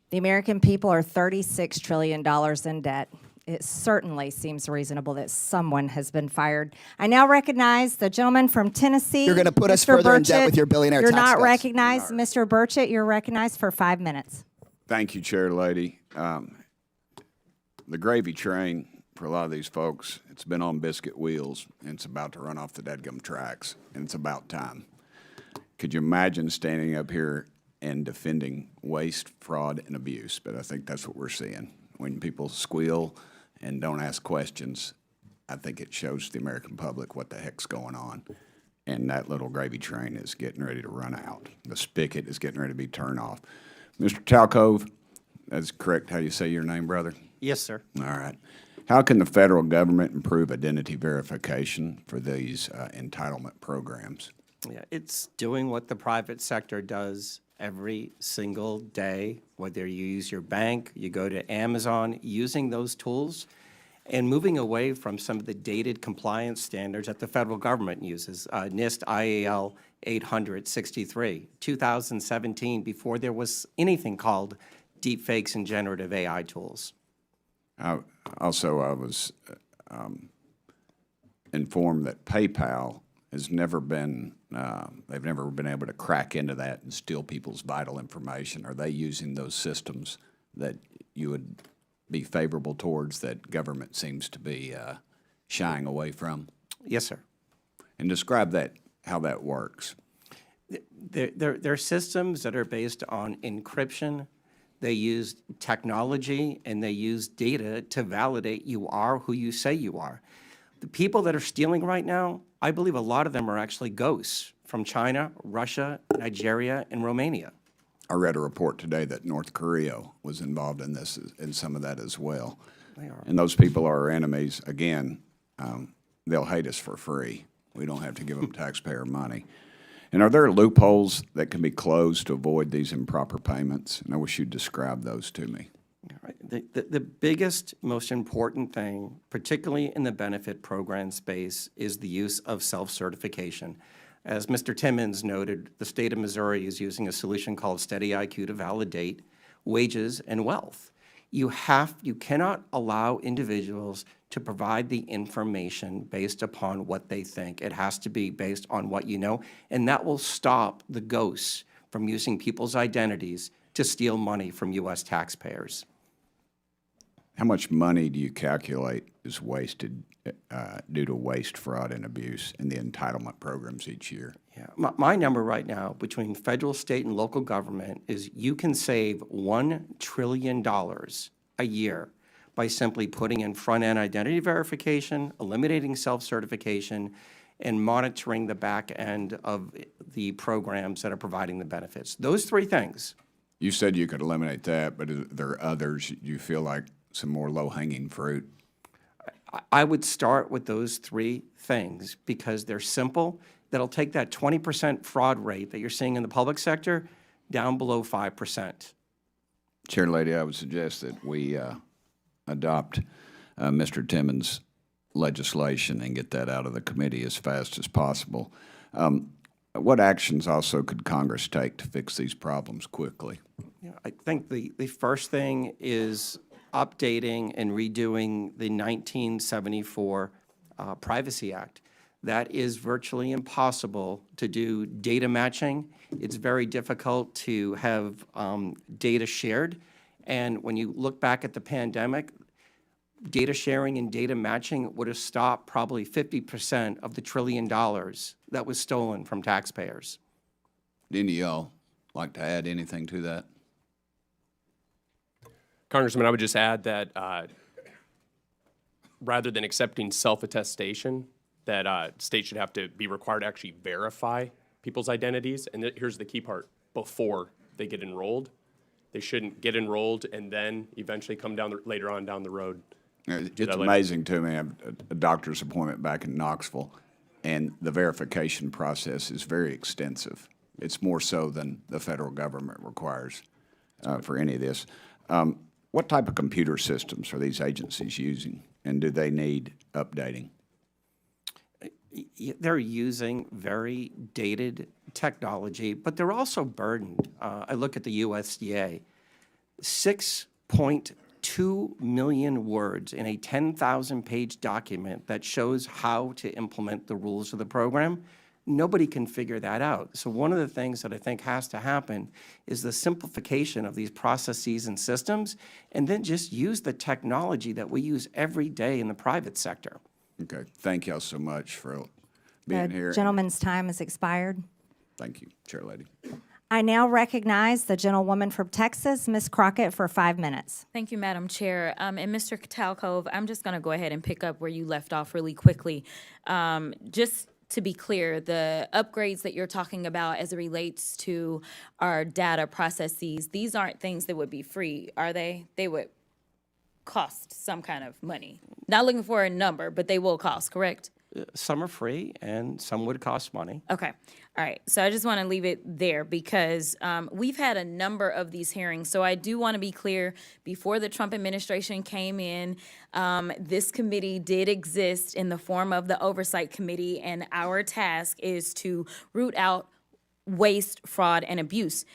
The American people are $36 trillion in debt. It certainly seems reasonable that someone has been fired. I now recognize the gentleman from Tennessee. You're gonna put us Mr. further in debt Burchett. with your billionaire You're tax not cuts. recognized. Mr. Burchett, you're recognized for 5 minutes. Thank you, Chair Lady. The gravy train for a lot of these folks, it's been on biscuit wheels, and it's about to run off the dadgum tracks, and it's about time. Could you imagine standing up here and defending waste, fraud, and abuse? But I think that's what we're seeing. When people squeal and don't ask questions, I think it shows the American public what the heck's going on. And that little gravy train is getting ready to run out. The spigot is getting ready to be turned off. Mr. Talcove, that's correct how you say your name, brother? Yes, sir. All right. How can the federal government improve identity verification for these entitlement programs? Yeah, it's doing what the private sector does every single day, whether you use your bank, you go to Amazon, using those tools. and moving away from some of the dated compliance standards that the federal government uses, NIST IAL 863, 2017, before there was anything called deepfakes and generative AI tools. I was informed that PayPal has never been, they've never been able to crack into that and steal people's vital information. Are they using those systems that you would be favorable towards that government seems to be shying away from? Yes, sir. And describe that, how that works. They're systems that are based on encryption. They use technology and they use data to validate you are who you say you are. The people that are stealing right now, I believe a lot of them are actually ghosts from China, Russia, Nigeria, and Romania. I read a report today that North Korea was involved in this, in some of that as well. They are. And those people are our enemies. Again, they'll hate us for free. We don't have to give them taxpayer money. And are there loopholes that can be closed to avoid these improper payments? And I wish you'd describe those to me. The biggest, most important thing, particularly in the benefit program space, is the use of self-certification. As Mr. Timmons noted, the state of Missouri is using a solution called Steady IQ to validate wages and wealth. You cannot allow individuals to provide the information based upon what they think. It has to be based on what you know, and that will stop the ghosts from using people's identities to steal money from U.S. taxpayers. How much money do you calculate is wasted due to waste, fraud, and abuse in the entitlement programs each year? Yeah, my number right now between federal, state, and local government is you can save $1 trillion a year by simply putting in front-end identity verification, eliminating self-certification, and monitoring the back end of the programs that are providing the benefits. Those three things. You said you could eliminate that, but are there others you feel like some more low-hanging fruit? I would start with those three things because they're simple. That'll take that 20% fraud rate that you're seeing in the public sector down below 5%. Chair Lady, I would suggest that we adopt Mr. Timmons' legislation and get that out of the committee as fast as possible. What actions also could Congress take to fix these problems quickly? Yeah, I think the first thing is updating and redoing the 1974 Privacy Act. That is virtually impossible to do data matching. It's very difficult to have data shared. And when you look back at the pandemic, data sharing and data matching would have stopped probably 50% of the $1 trillion that was stolen from taxpayers. Do any of y'all like to add anything to that? Congressman, I would just add that rather than accepting self-attestation, that states should have to be required to actually verify people's identities. And here's the key part: before they get enrolled, they shouldn't get enrolled and then eventually come down later on down the road. It's amazing to me. I have a doctor's appointment back in Knoxville, and the verification process is very extensive. It's more so than the federal government requires for any of this. What type of computer systems are these agencies using, and do they need updating? They're using very dated technology, but they're also burdened. I look at the USDA, 6.2 million words in a 10,000-page document that shows how to implement the rules of the program. Nobody can figure that out. So one of the things that I think has to happen is the simplification of these processes and systems, and then just use the technology that we use every day in the private sector. Okay, thank y'all so much for being here. The gentleman's time has expired. Thank you, Chair Lady. I now recognize the gentlewoman from Texas, Ms. Crockett, for 5 minutes. Thank you, Madam Chair. And Mr. Talcove, I'm just going to go ahead and pick up where you left off really quickly. Just to be clear, the upgrades that you're talking about as it relates to our data processes, these aren't things that would be free, are they? They would cost some kind of money. Not looking for a number, but they will cost, correct? some are free and some would cost money. Okay. All right. So I just want to leave it there because we've had a number of these hearings. So I do want to be clear, before the Trump administration came in, this committee did exist in the form of the Oversight Committee, and our task is to root out waste, fraud, and abuse.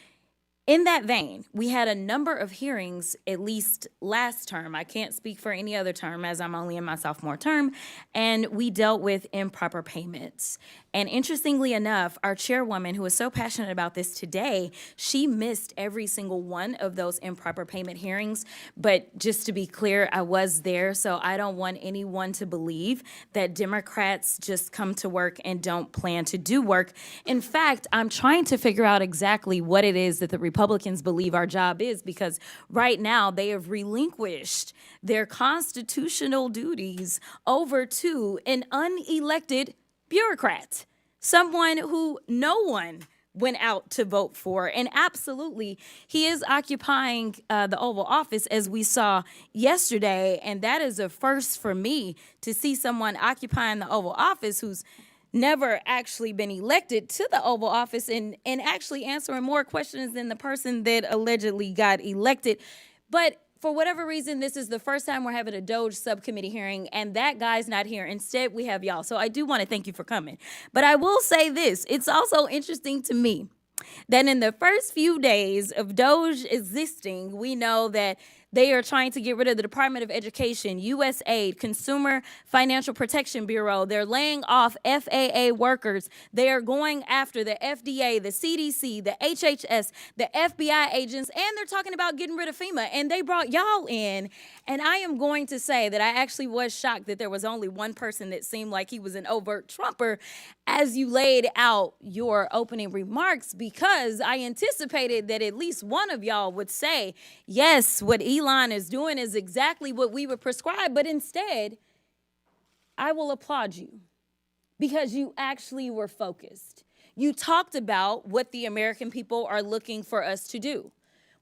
In that vein, we had a number of hearings, at least last term. I can't speak for any other term as I'm only in my sophomore term, and we dealt with improper payments. And interestingly enough, our chairwoman, who is so passionate about this today, she missed every single one of those improper payment hearings. But just to be clear, I was there, so I don't want anyone to believe that Democrats just come to work and don't plan to do work. In fact, I'm trying to figure out exactly what it is that the Republicans believe our job is, because right now they have relinquished their constitutional duties over to an unelected bureaucrat, someone who no one went out to vote for. And absolutely, he is occupying the Oval Office, as we saw yesterday. And that is a first for me, to see someone occupying the Oval Office who's never actually been elected to the Oval Office and actually answering more questions than the person that allegedly got elected. But for whatever reason, this is the first time we're having a DOGe subcommittee hearing, and that guy's not here. Instead, we have y'all. So I do want to thank you for coming. But I will say this. It's also interesting to me that in the first few days of DOGe existing, we know that they are trying to get rid of the Department of Education, USAID, Consumer Financial Protection Bureau. They're laying off FAA workers. They are going after the FDA, the CDC, the HHS, the FBI agents, and they're talking about getting rid of FEMA. And they brought y'all in. And I am going to say that I actually was shocked that there was only one person that seemed like he was an overt Trumper as you laid out your opening remarks, because I anticipated that at least one of y'all would say, yes, what Elon is doing is exactly what we would prescribe. But instead, I will applaud you because you actually were focused. You talked about what the American people are looking for us to do.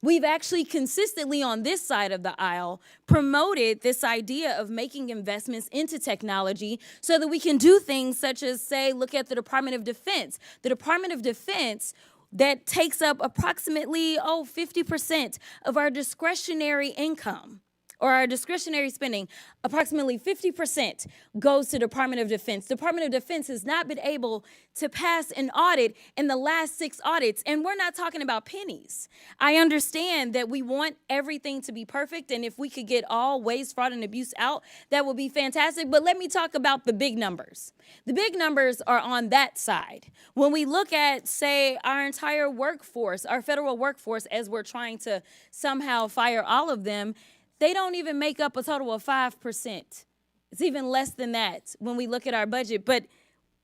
We've actually consistently on this side of the aisle promoted this idea of making investments into technology so that we can do things such as, say, look at the Department of Defense. The Department of Defense that takes up approximately, 50% of our discretionary income, or our discretionary spending. Approximately 50% goes to Department of Defense. Department of Defense has not been able to pass an audit in the last 6 audits, and we're not talking about pennies. I understand that we want everything to be perfect, and if we could get all waste, fraud, and abuse out, that would be fantastic. But let me talk about the big numbers. The big numbers are on that side. When we look at, say, our entire workforce, our federal workforce, as we're trying to somehow fire all of them, they don't even make up a total of 5%. It's even less than that when we look at our budget. But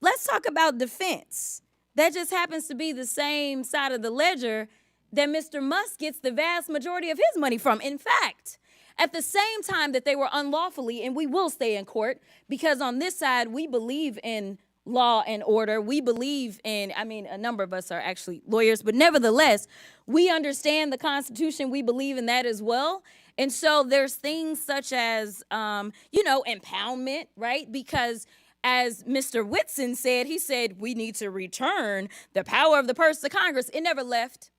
let's talk about defense. That just happens to be the same side of the ledger that Mr. Musk gets the vast majority of his money from. In fact, at the same time that they were unlawfully, and we will stay in court, because on this side, we believe in law and order. We believe in, a number of us are actually lawyers, but nevertheless, we understand the Constitution. We believe in that as well. And so there's things such as, impoundment, right? Because as Mr. Whitson said, he said, we need to return the power of the purse to Congress. It never left.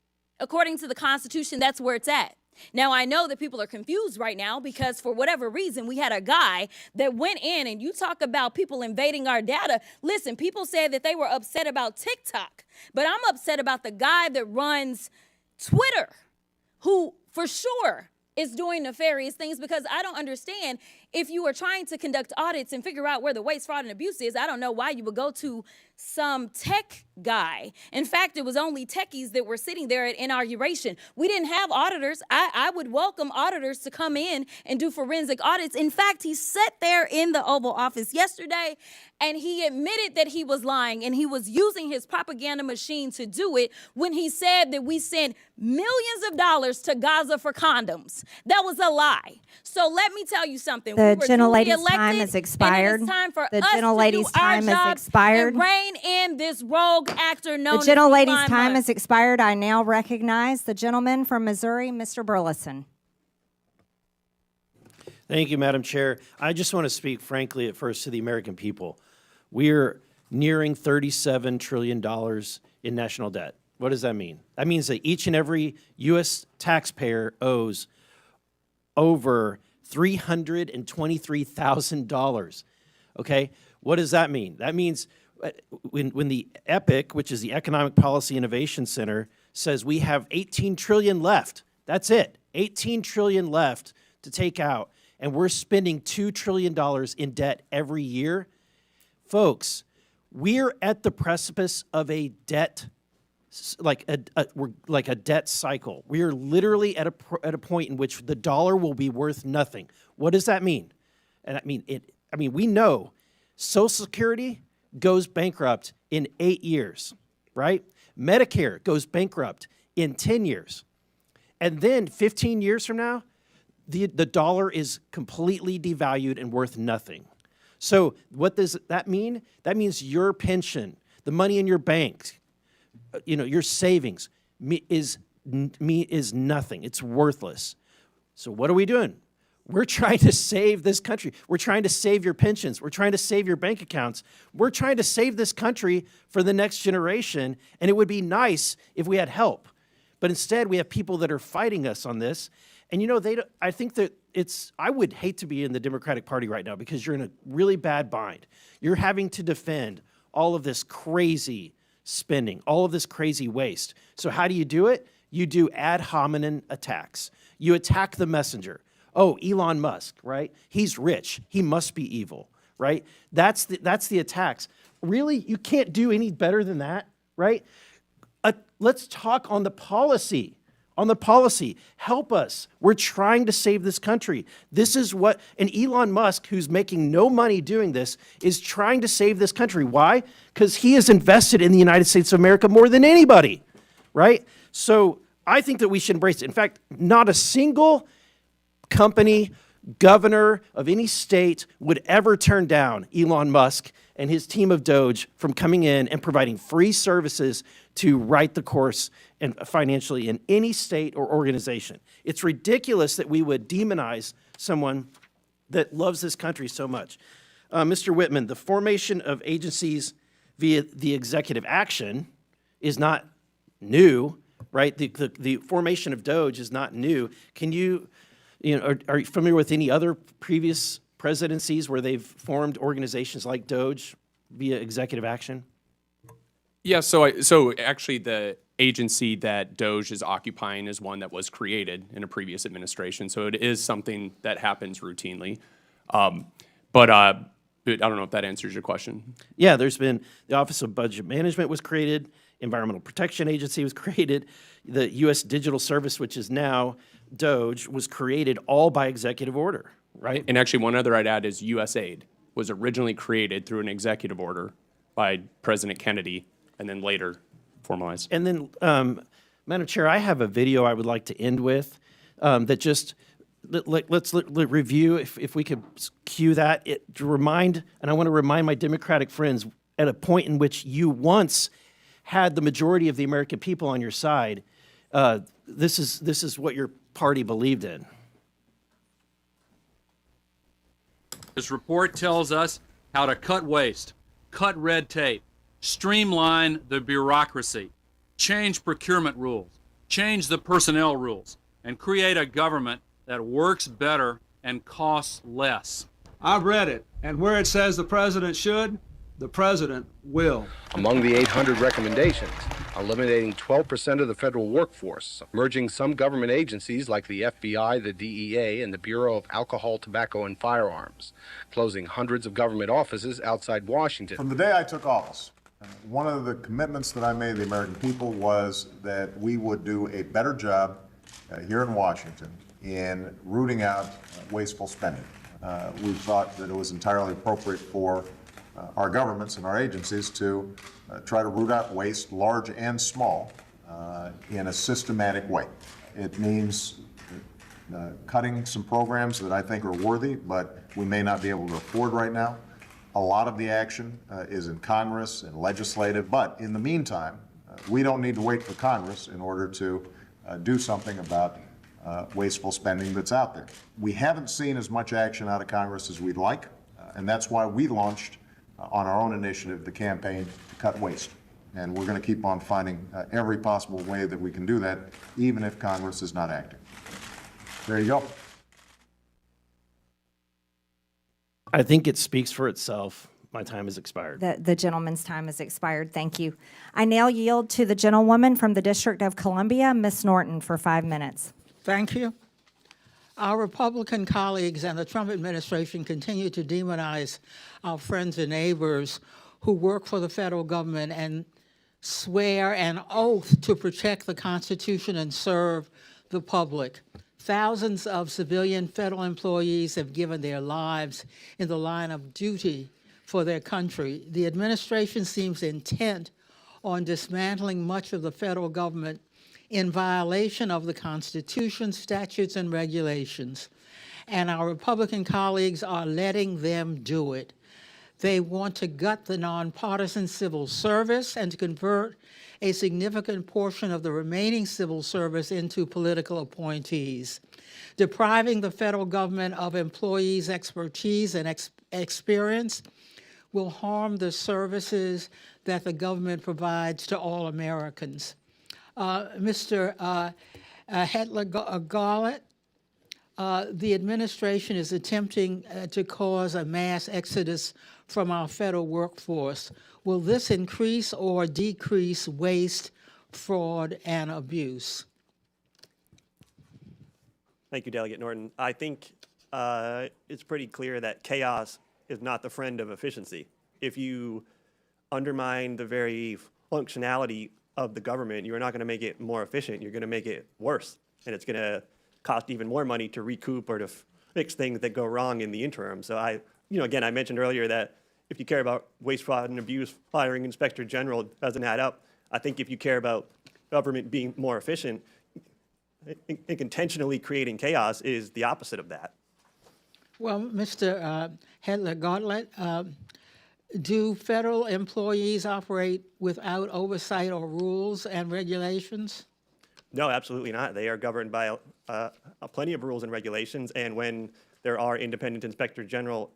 According to the Constitution, that's where it's at. Now, I know that people are confused right now because for whatever reason, we had a guy that went in, and you talk about people invading our data. Listen, people said that they were upset about TikTok, but I'm upset about the guy that runs Twitter, who for sure is doing nefarious things, because I don't understand, if you are trying to conduct audits and figure out where the waste, fraud, and abuse is, I don't know why you would go to some tech guy. In fact, it was only techies that were sitting there at inauguration. We didn't have auditors. I would welcome auditors to come in and do forensic audits. In fact, he sat there in the Oval Office yesterday and he admitted that he was lying, and he was using his propaganda machine to do it when he said that we sent millions of dollars to Gaza for condoms. That was a lie. So let me tell you something. The gentlelady's time has expired. And it is time for the us gentlelady's to do our time has job expired. and rein in this rogue actor known The gentlelady's as time Elon has expired. I now recognize the gentleman from Missouri, Mr. Burleson. Thank you, Madam Chair. I just want to speak frankly at first to the American people. we're nearing $37 trillion in national debt. What does that mean? That means that each and every U.S. taxpayer owes over $323,000. Okay? What does that mean? That means when the EPIC, which is the Economic Policy Innovation Center, says we have 18 trillion left. That's it. 18 trillion left to take out, and we're spending $2 trillion in debt every year. Folks, we're at the precipice of a debt, we're like a debt cycle. We are literally at a point in which the dollar will be worth nothing. What does that mean? And we know Social Security goes bankrupt in 8 years, right? Medicare goes bankrupt in 10 years. And then 15 years from now, the dollar is completely devalued and worth nothing. So what does that mean? That means your pension, the money in your bank, your savings is nothing. It's worthless. So what are we doing? We're trying to save this country. We're trying to save your pensions. We're trying to save your bank accounts. We're trying to save this country for the next generation, and it would be nice if we had help. But instead, we have people that are fighting us on this. And I think that I would hate to be in the Democratic Party right now because you're in a really bad bind. You're having to defend all of this crazy spending, all of this crazy waste. So how do you do it? You do ad hominem attacks. You attack the messenger. Oh, Elon Musk, right? He's rich. He must be evil, right? That's the attacks. Really, you can't do any better than that, right? Let's talk on the policy. Help us. We're trying to save this country. This is and Elon Musk, who's making no money doing this, is trying to save this country. Why? Because he has invested in the United States of America more than anybody, right? So I think that we should embrace it. In fact, not a single company, governor of any state would ever turn down Elon Musk and his team of DOGe from coming in and providing free services to right the course and financially in any state or organization. It's ridiculous that we would demonize someone that loves this country so much. Mr. Whitman, the formation of agencies via the executive action is not new, right? The formation of DOGe is not new. Can you are you familiar with any other previous presidencies where they've formed organizations like DOGe via executive action? Yeah, so actually the agency that DOGe is occupying is one that was created in a previous administration, so it is something that happens routinely. But I don't know if that answers your question. Yeah, there's been the Office of Budget Management was created, Environmental Protection Agency was created, the U.S. Digital Service, which is now DOGe, was created all by executive order, right? And actually one other I'd add is USAID was originally created through an executive order by President Kennedy and then later formalized. And then, Madam Chair, I have a video I would like to end with that just, let's review, if we could cue that, to remind, and I want to remind my Democratic friends, at a point in which you once had the majority of the American people on your side, this is what your party believed in. This report tells us how to cut waste, cut red tape, streamline the bureaucracy, change procurement rules, change the personnel rules, and create a government that works better and costs less. I've read it, and where it says the president should, the president will. Among the 800 recommendations, eliminating 12% of the federal workforce, merging some government agencies like the FBI, the DEA, and the Bureau of Alcohol, Tobacco, and Firearms, closing hundreds of government offices outside Washington. From the day I took office, one of the commitments that I made to the American people was that we would do a better job here in Washington in rooting out wasteful spending. We thought that it was entirely appropriate for our governments and our agencies to try to root out waste, large and small, in a systematic way. It means cutting some programs that I think are worthy, but we may not be able to afford right now. A lot of the action is in Congress and legislative, but in the meantime, we don't need to wait for Congress in order to do something about wasteful spending that's out there. We haven't seen as much action out of Congress as we'd like, and that's why we launched on our own initiative, the campaign to cut waste. And we're going to keep on finding every possible way that we can do that, even if Congress is not acting. There you go. I think it speaks for itself. My time has expired. The gentleman's time has expired. Thank you. I now yield to the gentlewoman from the District of Columbia, Ms. Norton, for 5 minutes. Thank you. Our Republican colleagues and the Trump administration continue to demonize our friends and neighbors who work for the federal government and swear an oath to protect the Constitution and serve the public. Thousands of civilian federal employees have given their lives in the line of duty for their country. The administration seems intent on dismantling much of the federal government in violation of the Constitution, statutes, and regulations. And our Republican colleagues are letting them do it. They want to gut the nonpartisan civil service and to convert a significant portion of the remaining civil service into political appointees. Depriving the federal government of employees' expertise and experience will harm the services that the government provides to all Americans. Mr. Hetler-Garlett, the administration is attempting to cause a mass exodus from our federal workforce. Will this increase or decrease waste, fraud, and abuse? Thank you, Delegate Norton. I think it's pretty clear that chaos is not the friend of efficiency. If you undermine the very functionality of the government, you're not going to make it more efficient. You're going to make it worse. And it's going to cost even more money to recoup or to fix things that go wrong in the interim. So again, I mentioned earlier that if you care about waste, fraud, and abuse, firing Inspector General doesn't add up. I think if you care about government being more efficient, intentionally creating chaos is the opposite of that. Well, Mr. Hetler-Garlett, do federal employees operate without oversight or rules and regulations? No, absolutely not. They are governed by plenty of rules and regulations, and when there are independent inspector general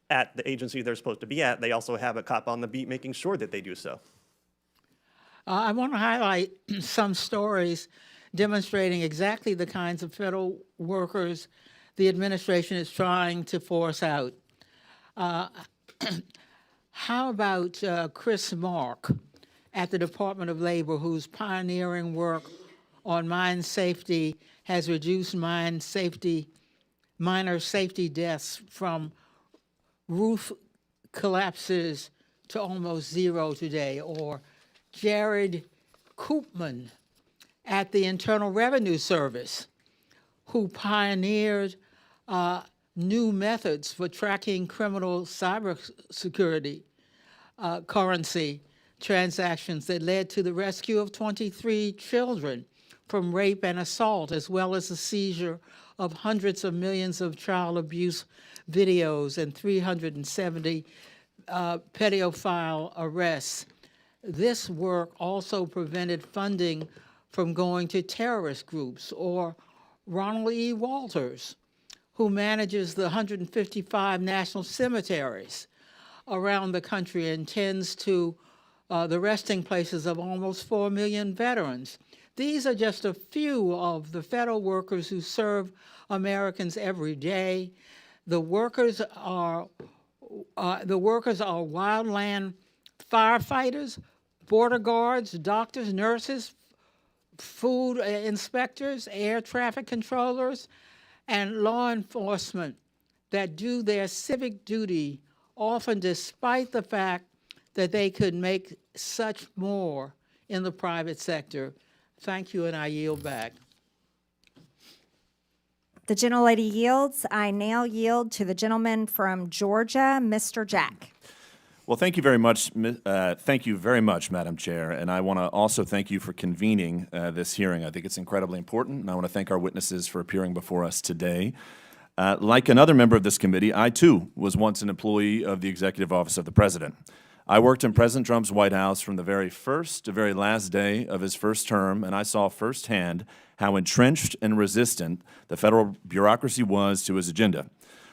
at the agency they're supposed to be at, they also have a cop on the beat making sure that they do so. I want to highlight some stories demonstrating exactly the kinds of federal workers the administration is trying to force out. How about Chris Mark at the Department of Labor, whose pioneering work on mine safety has reduced minor safety deaths from roof collapses to almost zero today? Or Jared Koopman at the Internal Revenue Service, who pioneered new methods for tracking criminal cybersecurity currency transactions that led to the rescue of 23 children from rape and assault, as well as the seizure of hundreds of millions of child abuse videos and 370 pedophile arrests. This work also prevented funding from going to terrorist groups. Or Ronald E. Walters, who manages the 155 national cemeteries around the country and tends to the resting places of almost 4 million veterans. These are just a few of the federal workers who serve Americans every day. The workers are wildland firefighters, border guards, doctors, nurses, food inspectors, air traffic controllers, and law enforcement that do their civic duty, often despite the fact that they could make such more in the private sector. Thank you, and I yield back. The gentlelady yields. I now yield to the gentleman from Georgia, Mr. Jack. Well, thank you very much, Madam Chair, and I want to also thank you for convening this hearing. I think it's incredibly important, and I want to thank our witnesses for appearing before us today. Like another member of this committee, I too was once an employee of the Executive Office of the President. I worked in President Trump's White House from the very first to very last day of his first term, and I saw firsthand how entrenched and resistant the federal bureaucracy was to his agenda.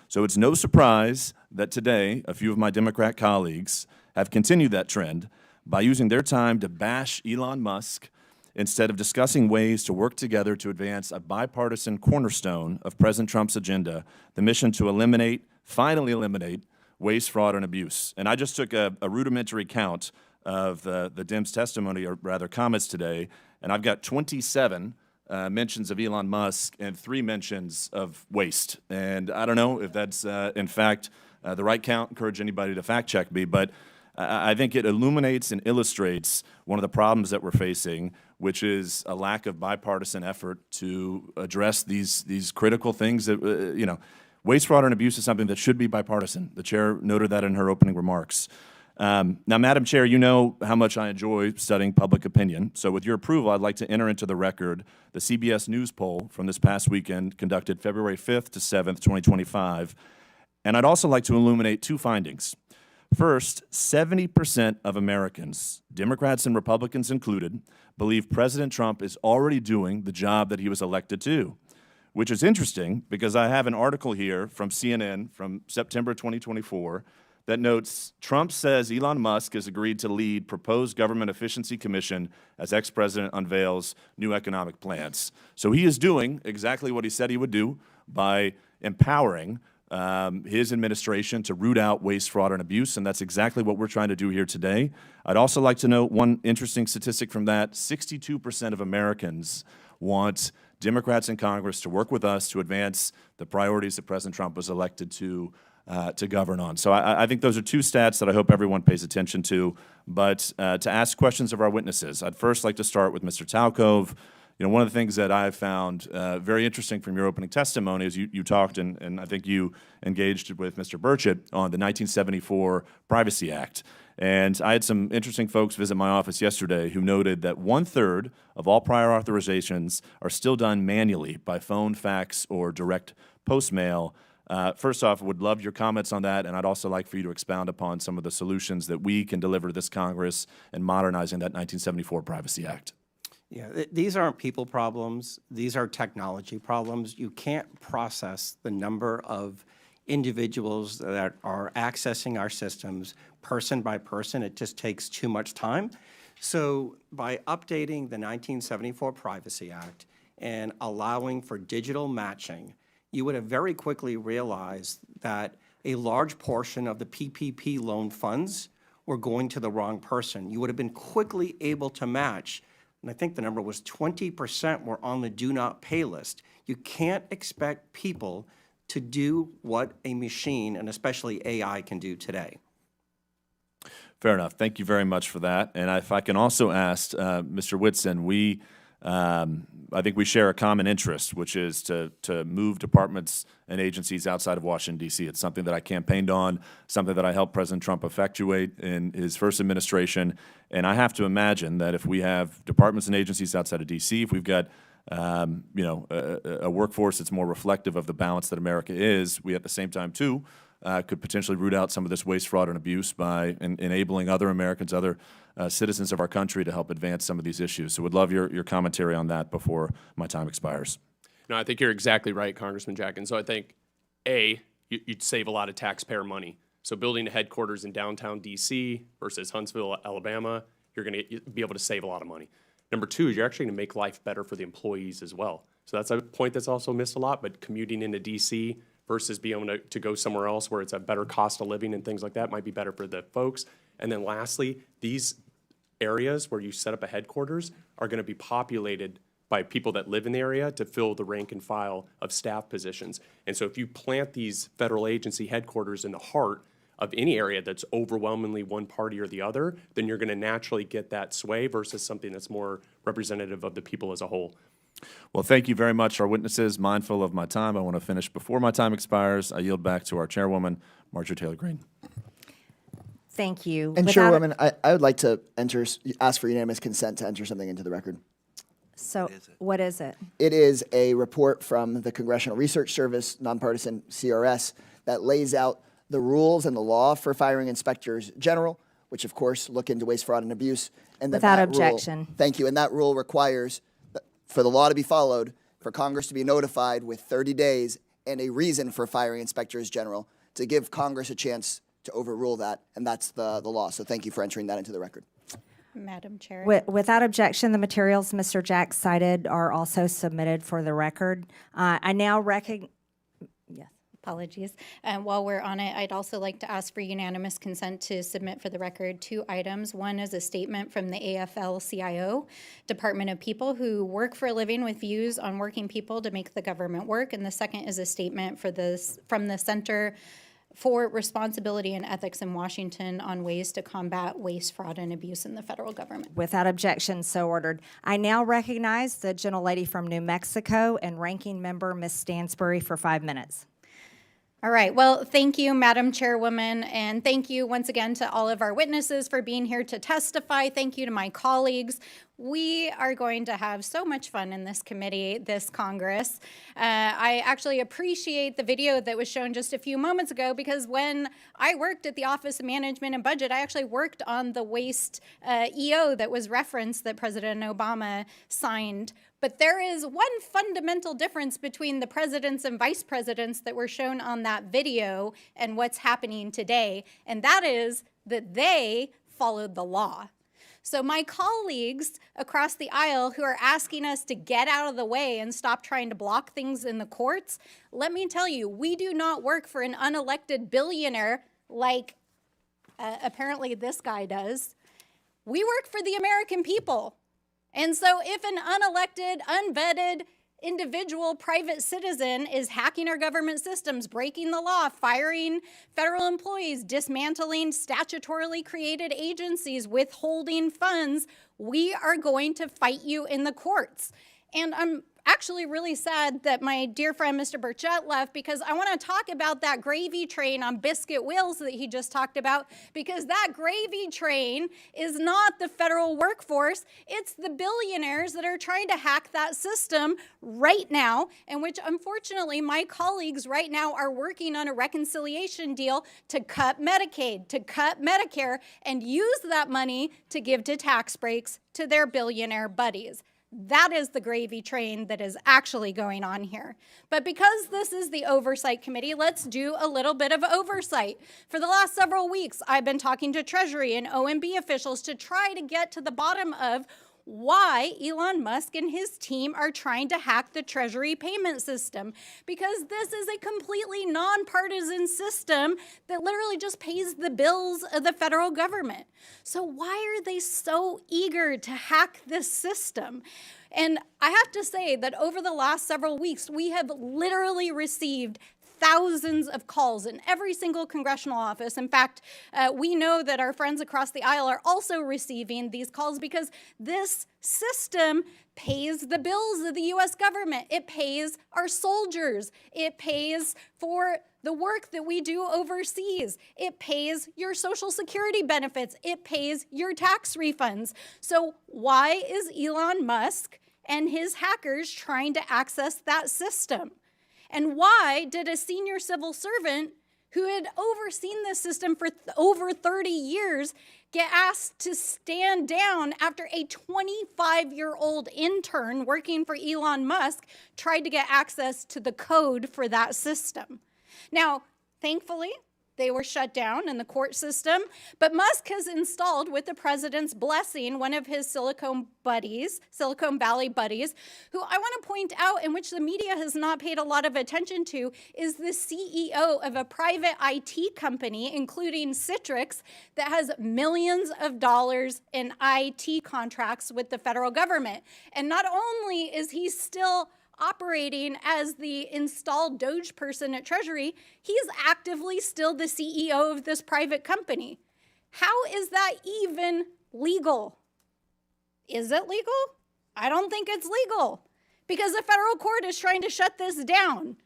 So it's no surprise that today a few of my Democrat colleagues have continued that trend by using their time to bash Elon Musk instead of discussing ways to work together to advance a bipartisan cornerstone of President Trump's agenda, the mission to finally eliminate waste, fraud, and abuse. And I just took a rudimentary count of the Dems' testimony, or rather comments today, and I've got 27 mentions of Elon Musk and 3 mentions of waste. And I don't know if that's, in fact, the right count. Encourage anybody to fact check me, but I think it illuminates and illustrates one of the problems that we're facing, which is a lack of bipartisan effort to address these critical things that, waste, fraud, and abuse is something that should be bipartisan. The chair noted that in her opening remarks. Now, Madam Chair, you know how much I enjoy studying public opinion. So with your approval, I'd like to enter into the record the CBS News poll from this past weekend, conducted February 5th to 7th, 2025. And I'd also like to illuminate 2 findings. First, 70% of Americans, Democrats and Republicans included, believe President Trump is already doing the job that he was elected to, which is interesting because I have an article here from CNN from September 2024 that notes Trump says Elon Musk has agreed to lead proposed government efficiency commission as ex-president unveils new economic plans. So he is doing exactly what he said he would do by empowering his administration to root out waste, fraud, and abuse, and that's exactly what we're trying to do here today. I'd also like to note one interesting statistic from that. 62% of Americans want Democrats in Congress to work with us to advance the priorities that President Trump was elected to govern on. So I think those are 2 stats that I hope everyone pays attention to. But to ask questions of our witnesses, I'd first like to start with Mr. Talcove. One of the things that I've found very interesting from your opening testimony is you talked, and I think you engaged with Mr. Burchett on the 1974 Privacy Act. And I had some interesting folks visit my office yesterday who noted that 1/3 of all prior authorizations are still done manually by phone, fax, or direct post mail. First off, would love your comments on that, and I'd also like for you to expound upon some of the solutions that we can deliver to this Congress in modernizing that 1974 Privacy Act. Yeah, these aren't people problems. These are technology problems. You can't process the number of individuals that are accessing our systems person by person. It just takes too much time. So by updating the 1974 Privacy Act and allowing for digital matching, you would have very quickly realized that a large portion of the PPP loan funds were going to the wrong person. You would have been quickly able to match, and I think the number was 20% were on the do not pay list. You can't expect people to do what a machine, and especially AI, can do today. Fair enough. Thank you very much for that. And if I can also ask Mr. Whitson, I think we share a common interest, which is to move departments and agencies outside of Washington, D.C. It's something that I campaigned on, something that I helped President Trump effectuate in his first administration. And I have to imagine that if we have departments and agencies outside of D.C., if we've got a workforce that's more reflective of the balance that America is, we at the same time, too, could potentially root out some of this waste, fraud, and abuse by enabling other Americans, other citizens of our country to help advance some of these issues. So would love your commentary on that before my time expires. No, I think you're exactly right, Congressman Jack. And so I think, you'd save a lot of taxpayer money. So building a headquarters in downtown D.C. versus Huntsville, Alabama, you're going to be able to save a lot of money. Number 2 is you're actually going to make life better for the employees as well. So that's a point that's also missed a lot, but commuting into D.C. versus being able to go somewhere else where it's a better cost of living and things like that might be better for the folks. And then lastly, these areas where you set up a headquarters are going to be populated by people that live in the area to fill the rank and file of staff positions. And so if you plant these federal agency headquarters in the heart of any area that's overwhelmingly one party or the other, then you're going to naturally get that sway versus something that's more representative of the people as a whole. Well, thank you very much, our witnesses. Mindful of my time, I want to finish before my time expires. I yield back to our chairwoman, Marjorie Taylor Greene. Thank you. And Chairwoman, I would like to ask for unanimous consent to enter something into the record. So what is it? It is a report from the Congressional Research Service, nonpartisan CRS, that lays out the rules and the law for firing inspectors general, which of course look into waste, fraud, and abuse. And Without that objection. Rule, thank you. And that rule requires for the law to be followed, for Congress to be notified with 30 days and a reason for firing inspectors general to give Congress a chance to overrule that, and that's the law. So thank you for entering that into the record. Madam Chair. Without objection, the materials Mr. Jack cited are also submitted for the record. I now recognize. Yes. Apologies. While we're on it, I'd also like to ask for unanimous consent to submit for the record 2 items. One is a statement from the AFL-CIO, Department of People who work for a living with views on working people to make the government work. And the second is a statement from the Center for Responsibility and Ethics in Washington on ways to combat waste, fraud, and abuse in the federal government. Without objection, so ordered. I now recognize the gentlelady from New Mexico and Ranking Member Ms. Stansbury for 5 minutes. All right. Well, thank you, Madam Chairwoman, and thank you once again to all of our witnesses for being here to testify. Thank you to my colleagues. We are going to have so much fun in this committee, this Congress. I actually appreciate the video that was shown just a few moments ago, because when I worked at the Office of Management and Budget, I actually worked on the waste EO that was referenced that President Obama signed. But there is one fundamental difference between the presidents and vice presidents that were shown on that video and what's happening today, and that is that they followed the law. So my colleagues across the aisle who are asking us to get out of the way and stop trying to block things in the courts, let me tell you, we do not work for an unelected billionaire like apparently this guy does. We work for the American people. And so if an unelected, unvetted individual private citizen is hacking our government systems, breaking the law, firing federal employees, dismantling statutorily created agencies, withholding funds, we are going to fight you in the courts. And I'm actually really sad that my dear friend Mr. Burchett left, because I want to talk about that gravy train on biscuit wheels that he just talked about, because that gravy train is not the federal workforce. It's the billionaires that are trying to hack that system right now, and which unfortunately my colleagues right now are working on a reconciliation deal to cut Medicaid, to cut Medicare, and use that money to give to tax breaks to their billionaire buddies. That is the gravy train that is actually going on here. But because this is the Oversight Committee, let's do a little bit of oversight. For the last several weeks, I've been talking to Treasury and OMB officials to try to get to the bottom of why Elon Musk and his team are trying to hack the Treasury payment system, because this is a completely nonpartisan system that literally just pays the bills of the federal government. So why are they so eager to hack this system? And I have to say that over the last several weeks, we have literally received thousands of calls in every single congressional office. In fact, we know that our friends across the aisle are also receiving these calls, because this system pays the bills of the U.S. government. It pays our soldiers. It pays for the work that we do overseas. It pays your Social Security benefits. It pays your tax refunds. So why is Elon Musk and his hackers trying to access that system? And why did a senior civil servant who had overseen this system for over 30 years get asked to stand down after a 25-year-old intern working for Elon Musk tried to get access to the code for that system? Now, thankfully, they were shut down in the court system, but Musk has installed, with the president's blessing, one of his Silicon Valley buddies, who I want to point out, in which the media has not paid a lot of attention to, is the CEO of a private IT company, including Citrix, that has millions of dollars in IT contracts with the federal government. And not only is he still operating as the installed DOGe person at Treasury, he's actively still the CEO of this private company. How is that even legal? Is it legal? I don't think it's legal, because the federal court is trying to shut this down.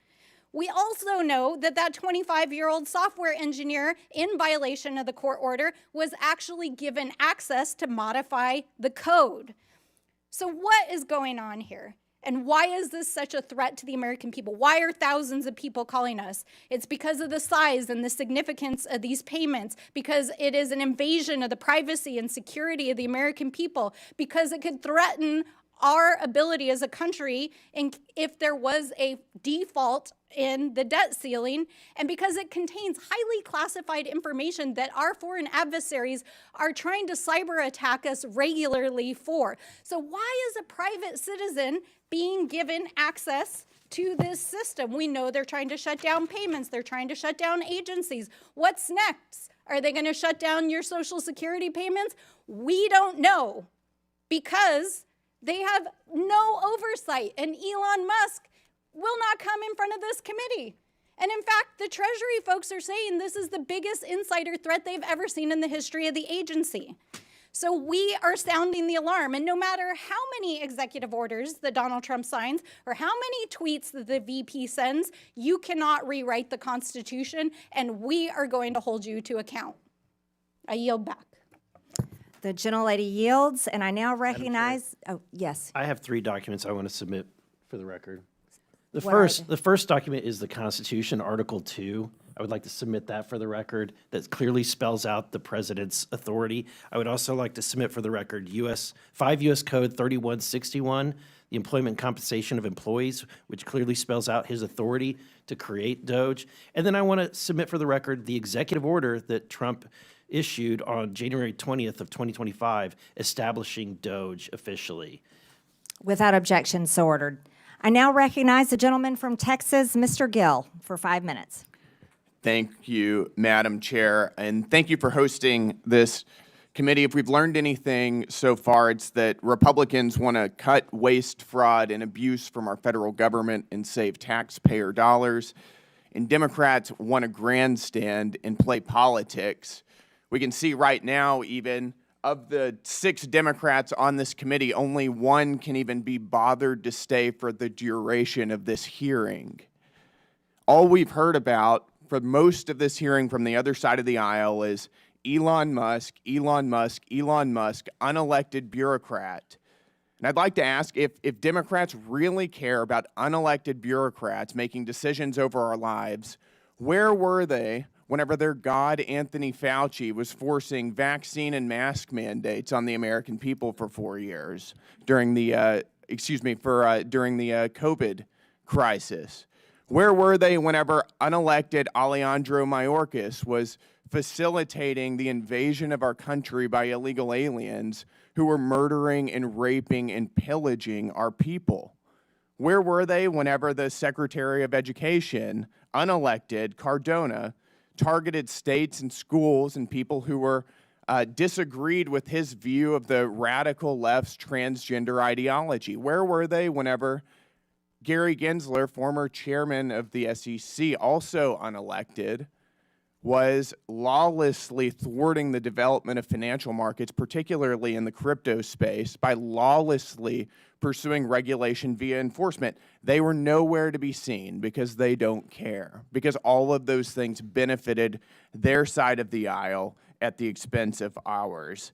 We also know that that 25-year-old software engineer, in violation of the court order, was actually given access to modify the code. So what is going on here? And why is this such a threat to the American people? Why are thousands of people calling us? It's because of the size and the significance of these payments, because it is an invasion of the privacy and security of the American people, because it could threaten our ability as a country if there was a default in the debt ceiling, and because it contains highly classified information that our foreign adversaries are trying to cyber attack us regularly for. So why is a private citizen being given access to this system? We know they're trying to shut down payments. They're trying to shut down agencies. What's next? Are they going to shut down your Social Security payments? We don't know, because they have no oversight, and Elon Musk will not come in front of this committee. And in fact, the Treasury folks are saying this is the biggest insider threat they've ever seen in the history of the agency. So we are sounding the alarm, and no matter how many executive orders that Donald Trump signs or how many tweets that the VP sends, you cannot rewrite the Constitution, and we are going to hold you to account. I yield back. The gentlelady yields, and I now recognize, oh, yes. I have 3 documents I want to submit for the record. The What are first document is the Constitution, Article 2. I would like to submit that for the record. That clearly spells out the president's authority. I would also like to submit for the record 5 U.S. Code 3161, the employment compensation of employees, which clearly spells out his authority to create DOGe. And then I want to submit for the record the executive order that Trump issued on January 20th of 2025, establishing DOGe officially. Without objection, so ordered. I now recognize the gentleman from Texas, Mr. Gill, for 5 minutes. Thank you, Madam Chair, and thank you for hosting this committee. If we've learned anything so far, it's that Republicans want to cut waste, fraud, and abuse from our federal government and save taxpayer dollars, and Democrats want to grandstand and play politics. We can see right now, even, of the 6 Democrats on this committee, only 1 can even be bothered to stay for the duration of this hearing. All we've heard about for most of this hearing from the other side of the aisle is Elon Musk, Elon Musk, Elon Musk, unelected bureaucrat. And I'd like to ask if Democrats really care about unelected bureaucrats making decisions over our lives, where were they whenever their god, Anthony Fauci, was forcing vaccine and mask mandates on the American people for 4 years during the, during the COVID crisis? Where were they whenever unelected Alejandro Mayorkas was facilitating the invasion of our country by illegal aliens who were murdering and raping and pillaging our people? Where were they whenever the Secretary of Education, unelected Cardona, targeted states and schools and people who were disagreed with his view of the radical left's transgender ideology? Where were they whenever Gary Gensler, former chairman of the SEC, also unelected, was lawlessly thwarting the development of financial markets, particularly in the crypto space, by lawlessly pursuing regulation via enforcement? They were nowhere to be seen because they don't care, because all of those things benefited their side of the aisle at the expense of ours.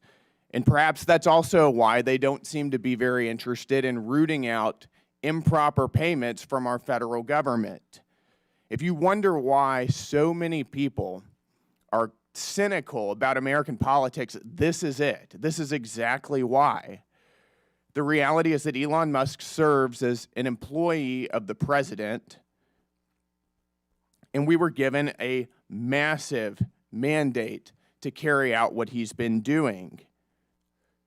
And perhaps that's also why they don't seem to be very interested in rooting out improper payments from our federal government. If you wonder why so many people are cynical about American politics, this is it. This is exactly why. The reality is that Elon Musk serves as an employee of the president, and we were given a massive mandate to carry out what he's been doing.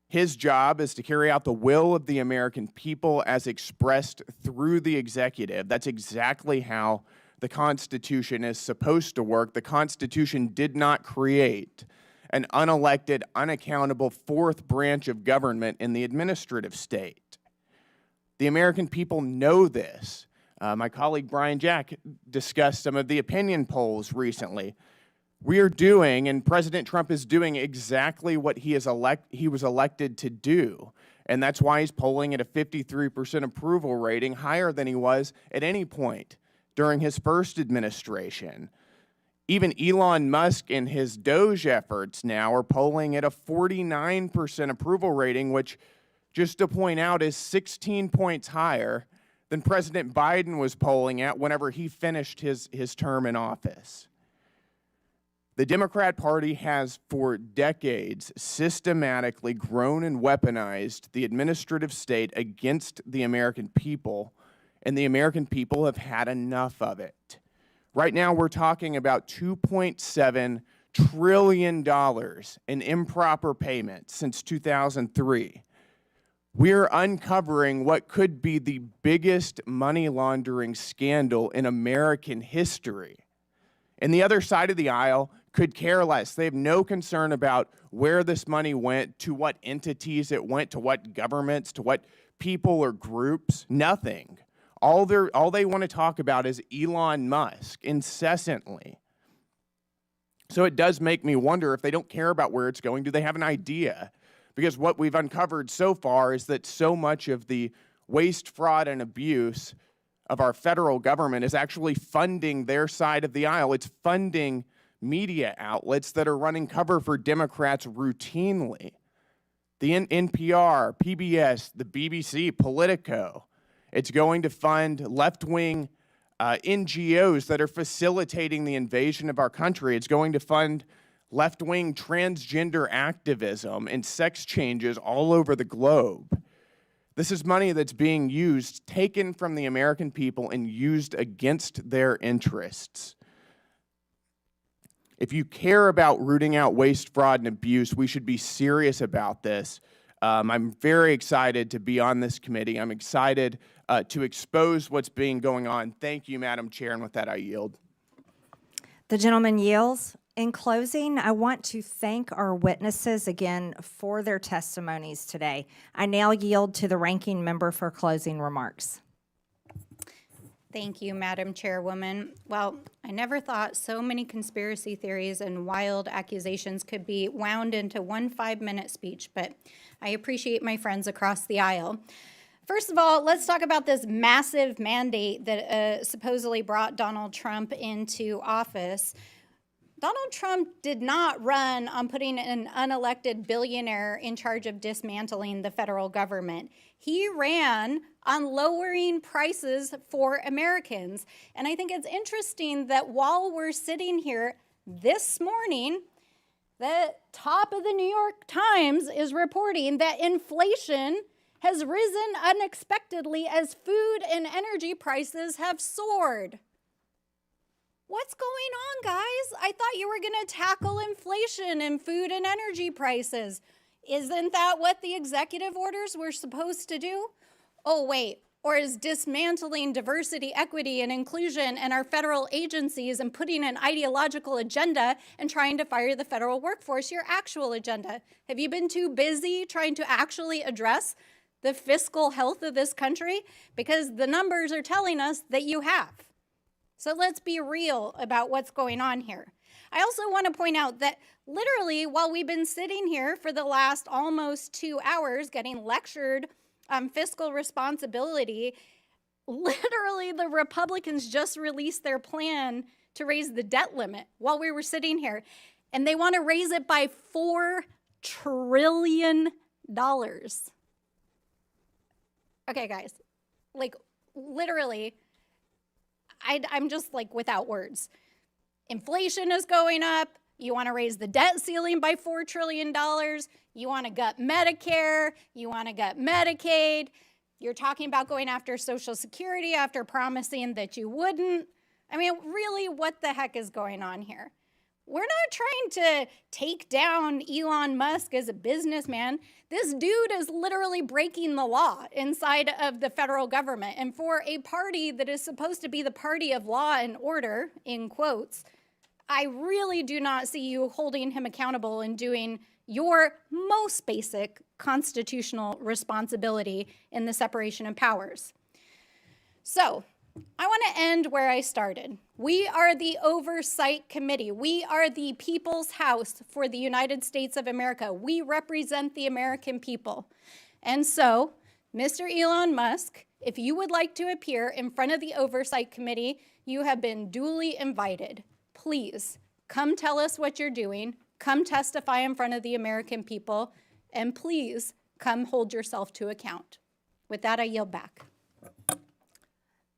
His job is to carry out the will of the American people as expressed through the executive. That's exactly how the Constitution is supposed to work. The Constitution did not create an unelected, unaccountable 4th branch of government in the administrative state. The American people know this. My colleague Brian Jack discussed some of the opinion polls recently. We are doing, and President Trump is doing, exactly what he was elected to do. And that's why he's polling at a 53% approval rating, higher than he was at any point during his first administration. Even Elon Musk and his DOGe efforts now are polling at a 49% approval rating, which, just to point out, is 16 points higher than President Biden was polling at whenever he finished his term in office. The Democrat Party has for decades systematically grown and weaponized the administrative state against the American people, and the American people have had enough of it. Right now, we're talking about $2.7 trillion in improper payments since 2003. We're uncovering what could be the biggest money laundering scandal in American history. And the other side of the aisle could care less. They have no concern about where this money went, to what entities it went, to what governments, to what people or groups, nothing. All they want to talk about is Elon Musk incessantly. So it does make me wonder, if they don't care about where it's going, do they have an idea? Because what we've uncovered so far is that so much of the waste, fraud, and abuse of our federal government is actually funding their side of the aisle. It's funding media outlets that are running cover for Democrats routinely. The NPR, PBS, the BBC, Politico. It's going to fund left-wing NGOs that are facilitating the invasion of our country. It's going to fund left-wing transgender activism and sex changes all over the globe. This is money that's being used, taken from the American people and used against their interests. If you care about rooting out waste, fraud, and abuse, we should be serious about this. I'm very excited to be on this committee. I'm excited to expose what's going on. Thank you, Madam Chair, and with that, I yield. The gentleman yields. In closing, I want to thank our witnesses again for their testimonies today. I now yield to the ranking member for closing remarks. Thank you, Madam Chairwoman. Well, I never thought so many conspiracy theories and wild accusations could be wound into one 5-minute speech, but I appreciate my friends across the aisle. First of all, let's talk about this massive mandate that supposedly brought Donald Trump into office. Donald Trump did not run on putting an unelected billionaire in charge of dismantling the federal government. He ran on lowering prices for Americans. And I think it's interesting that while we're sitting here this morning, the top of the New York Times is reporting that inflation has risen unexpectedly as food and energy prices have soared. What's going on, guys? I thought you were going to tackle inflation and food and energy prices. Isn't that what the executive orders were supposed to do? Oh, wait. Or is dismantling diversity, equity, and inclusion in our federal agencies and putting an ideological agenda and trying to fire the federal workforce your actual agenda? Have you been too busy trying to actually address the fiscal health of this country? Because the numbers are telling us that you have. So let's be real about what's going on here. I also want to point out that literally while we've been sitting here for the last almost 2 hours getting lectured on fiscal responsibility, literally the Republicans just released their plan to raise the debt limit while we were sitting here. And they want to raise it by $4 trillion. Okay, guys, like literally, I'm just like without words. Inflation is going up. You want to raise the debt ceiling by $4 trillion. You want to gut Medicare. You want to gut Medicaid. You're talking about going after Social Security after promising that you wouldn't. I mean, really, what the heck is going on here? We're not trying to take down Elon Musk as a businessman. This dude is literally breaking the law inside of the federal government. And for a party that is supposed to be the party of law and order, in quotes, I really do not see you holding him accountable and doing your most basic constitutional responsibility in the separation of powers. So, I want to end where I started. We are the Oversight Committee. We are the People's House for the United States of America. We represent the American people. And so, Mr. Elon Musk, if you would like to appear in front of the Oversight Committee, you have been duly invited. Please, come tell us what you're doing. Come testify in front of the American people. And please, come hold yourself to account. With that, I yield back.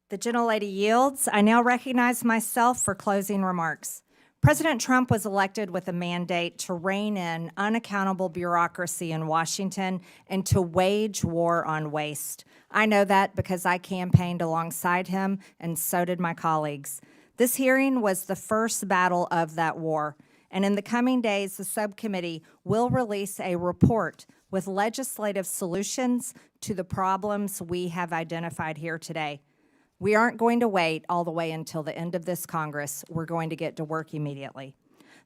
The gentlelady yields. I now recognize myself for closing remarks. President Trump was elected with a mandate to rein in unaccountable bureaucracy in Washington and to wage war on waste. I know that because I campaigned alongside him, and so did my colleagues. This hearing was the first battle of that war, and in the coming days, the subcommittee will release a report with legislative solutions to the problems we have identified here today. We aren't going to wait all the way until the end of this Congress. We're going to get to work immediately.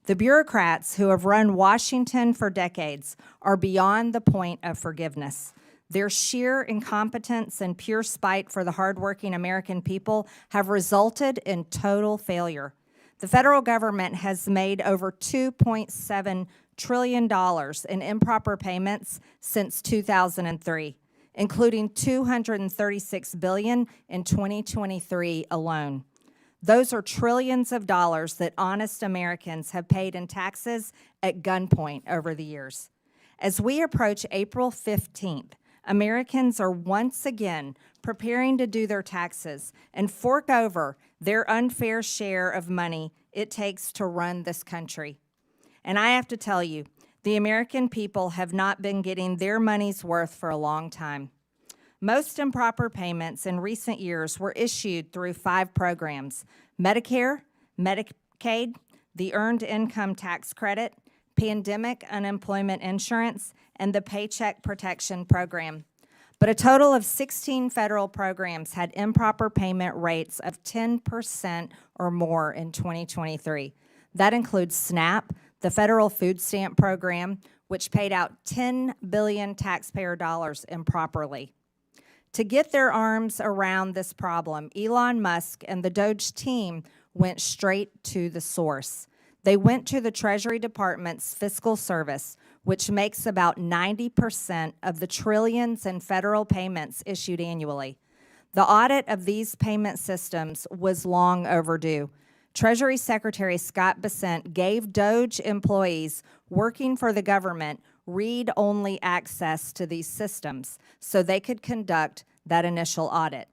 The bureaucrats who have run Washington for decades are beyond the point of forgiveness. Their sheer incompetence and pure spite for the hardworking American people have resulted in total failure. The federal government has made over $2.7 trillion in improper payments since 2003. Including $236 billion in 2023 alone. Those are trillions of dollars that honest Americans have paid in taxes at gunpoint over the years. As we approach April 15th, Americans are once again preparing to do their taxes and fork over their unfair share of money it takes to run this country. And I have to tell you, the American people have not been getting their money's worth for a long time. Most improper payments in recent years were issued through 5 programs: Medicare, Medicaid, the Earned Income Tax Credit, Pandemic Unemployment Insurance, and the Paycheck Protection Program. But a total of 16 federal programs had improper payment rates of 10% or more in 2023. That includes SNAP, the federal food stamp program, which paid out $10 billion taxpayer dollars improperly. To get their arms around this problem, Elon Musk and the DOGe team went straight to the source. They went to the Treasury Department's Fiscal Service, which makes about 90% of the trillions in federal payments issued annually. The audit of these payment systems was long overdue. Treasury Secretary Scott Bessent gave DOGe employees working for the government read-only access to these systems so they could conduct that initial audit.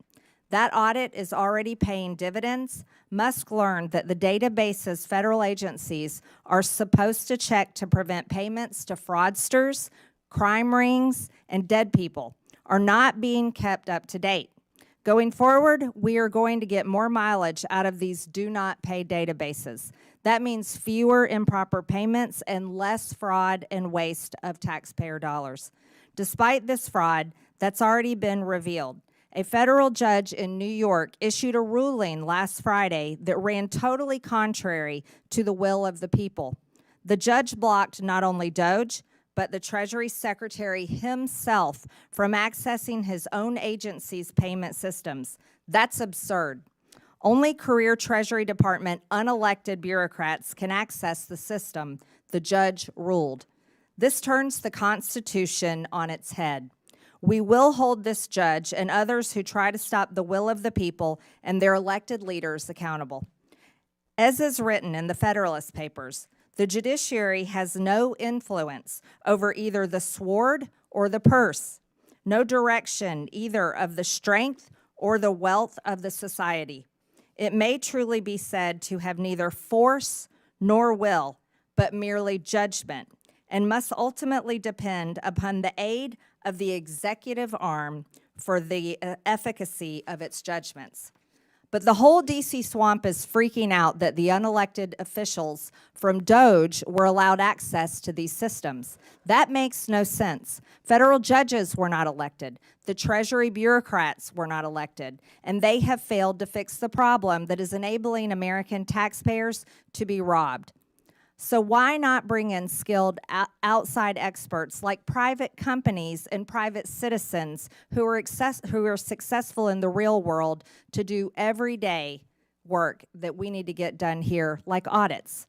That audit is already paying dividends. Musk learned that the databases federal agencies are supposed to check to prevent payments to fraudsters, crime rings, and dead people are not being kept up to date. Going forward, we are going to get more mileage out of these do not pay databases. That means fewer improper payments and less fraud and waste of taxpayer dollars. Despite this fraud that's already been revealed, a federal judge in New York issued a ruling last Friday that ran totally contrary to the will of the people. The judge blocked not only DOGe, but the Treasury Secretary himself from accessing his own agency's payment systems. That's absurd. Only career Treasury Department unelected bureaucrats can access the system, the judge ruled. This turns the Constitution on its head. We will hold this judge and others who try to stop the will of the people and their elected leaders accountable. As is written in the Federalist Papers, the judiciary has no influence over either the sword or the purse, no direction either of the strength or the wealth of the society. It may truly be said to have neither force nor will, but merely judgment, and must ultimately depend upon the aid of the executive arm for the efficacy of its judgments. But the whole DC swamp is freaking out that the unelected officials from DOGe were allowed access to these systems. That makes no sense. Federal judges were not elected. The Treasury bureaucrats were not elected. And they have failed to fix the problem that is enabling American taxpayers to be robbed. So why not bring in skilled outside experts like private companies and private citizens who are successful in the real world to do everyday work that we need to get done here, like audits?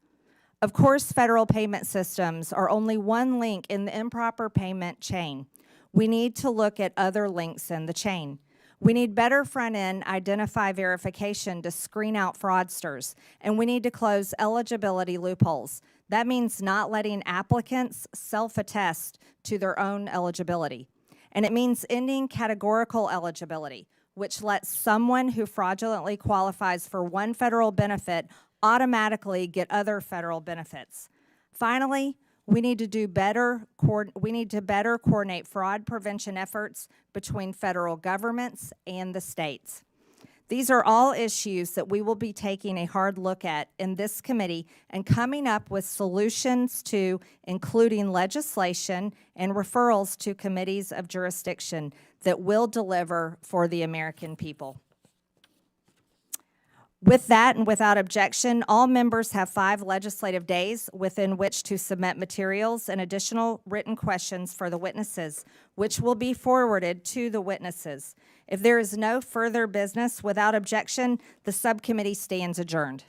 Of course, federal payment systems are only one link in the improper payment chain. We need to look at other links in the chain. We need better front-end identify verification to screen out fraudsters, and we need to close eligibility loopholes. That means not letting applicants self-attest to their own eligibility. And it means ending categorical eligibility, which lets someone who fraudulently qualifies for one federal benefit automatically get other federal benefits. Finally, we need to better coordinate fraud prevention efforts between federal governments and the states. These are all issues that we will be taking a hard look at in this committee and coming up with solutions to, including legislation and referrals to committees of jurisdiction that will deliver for the American people. With that and without objection, all members have 5 legislative days within which to submit materials and additional written questions for the witnesses, which will be forwarded to the witnesses. If there is no further business without objection, the subcommittee stands adjourned.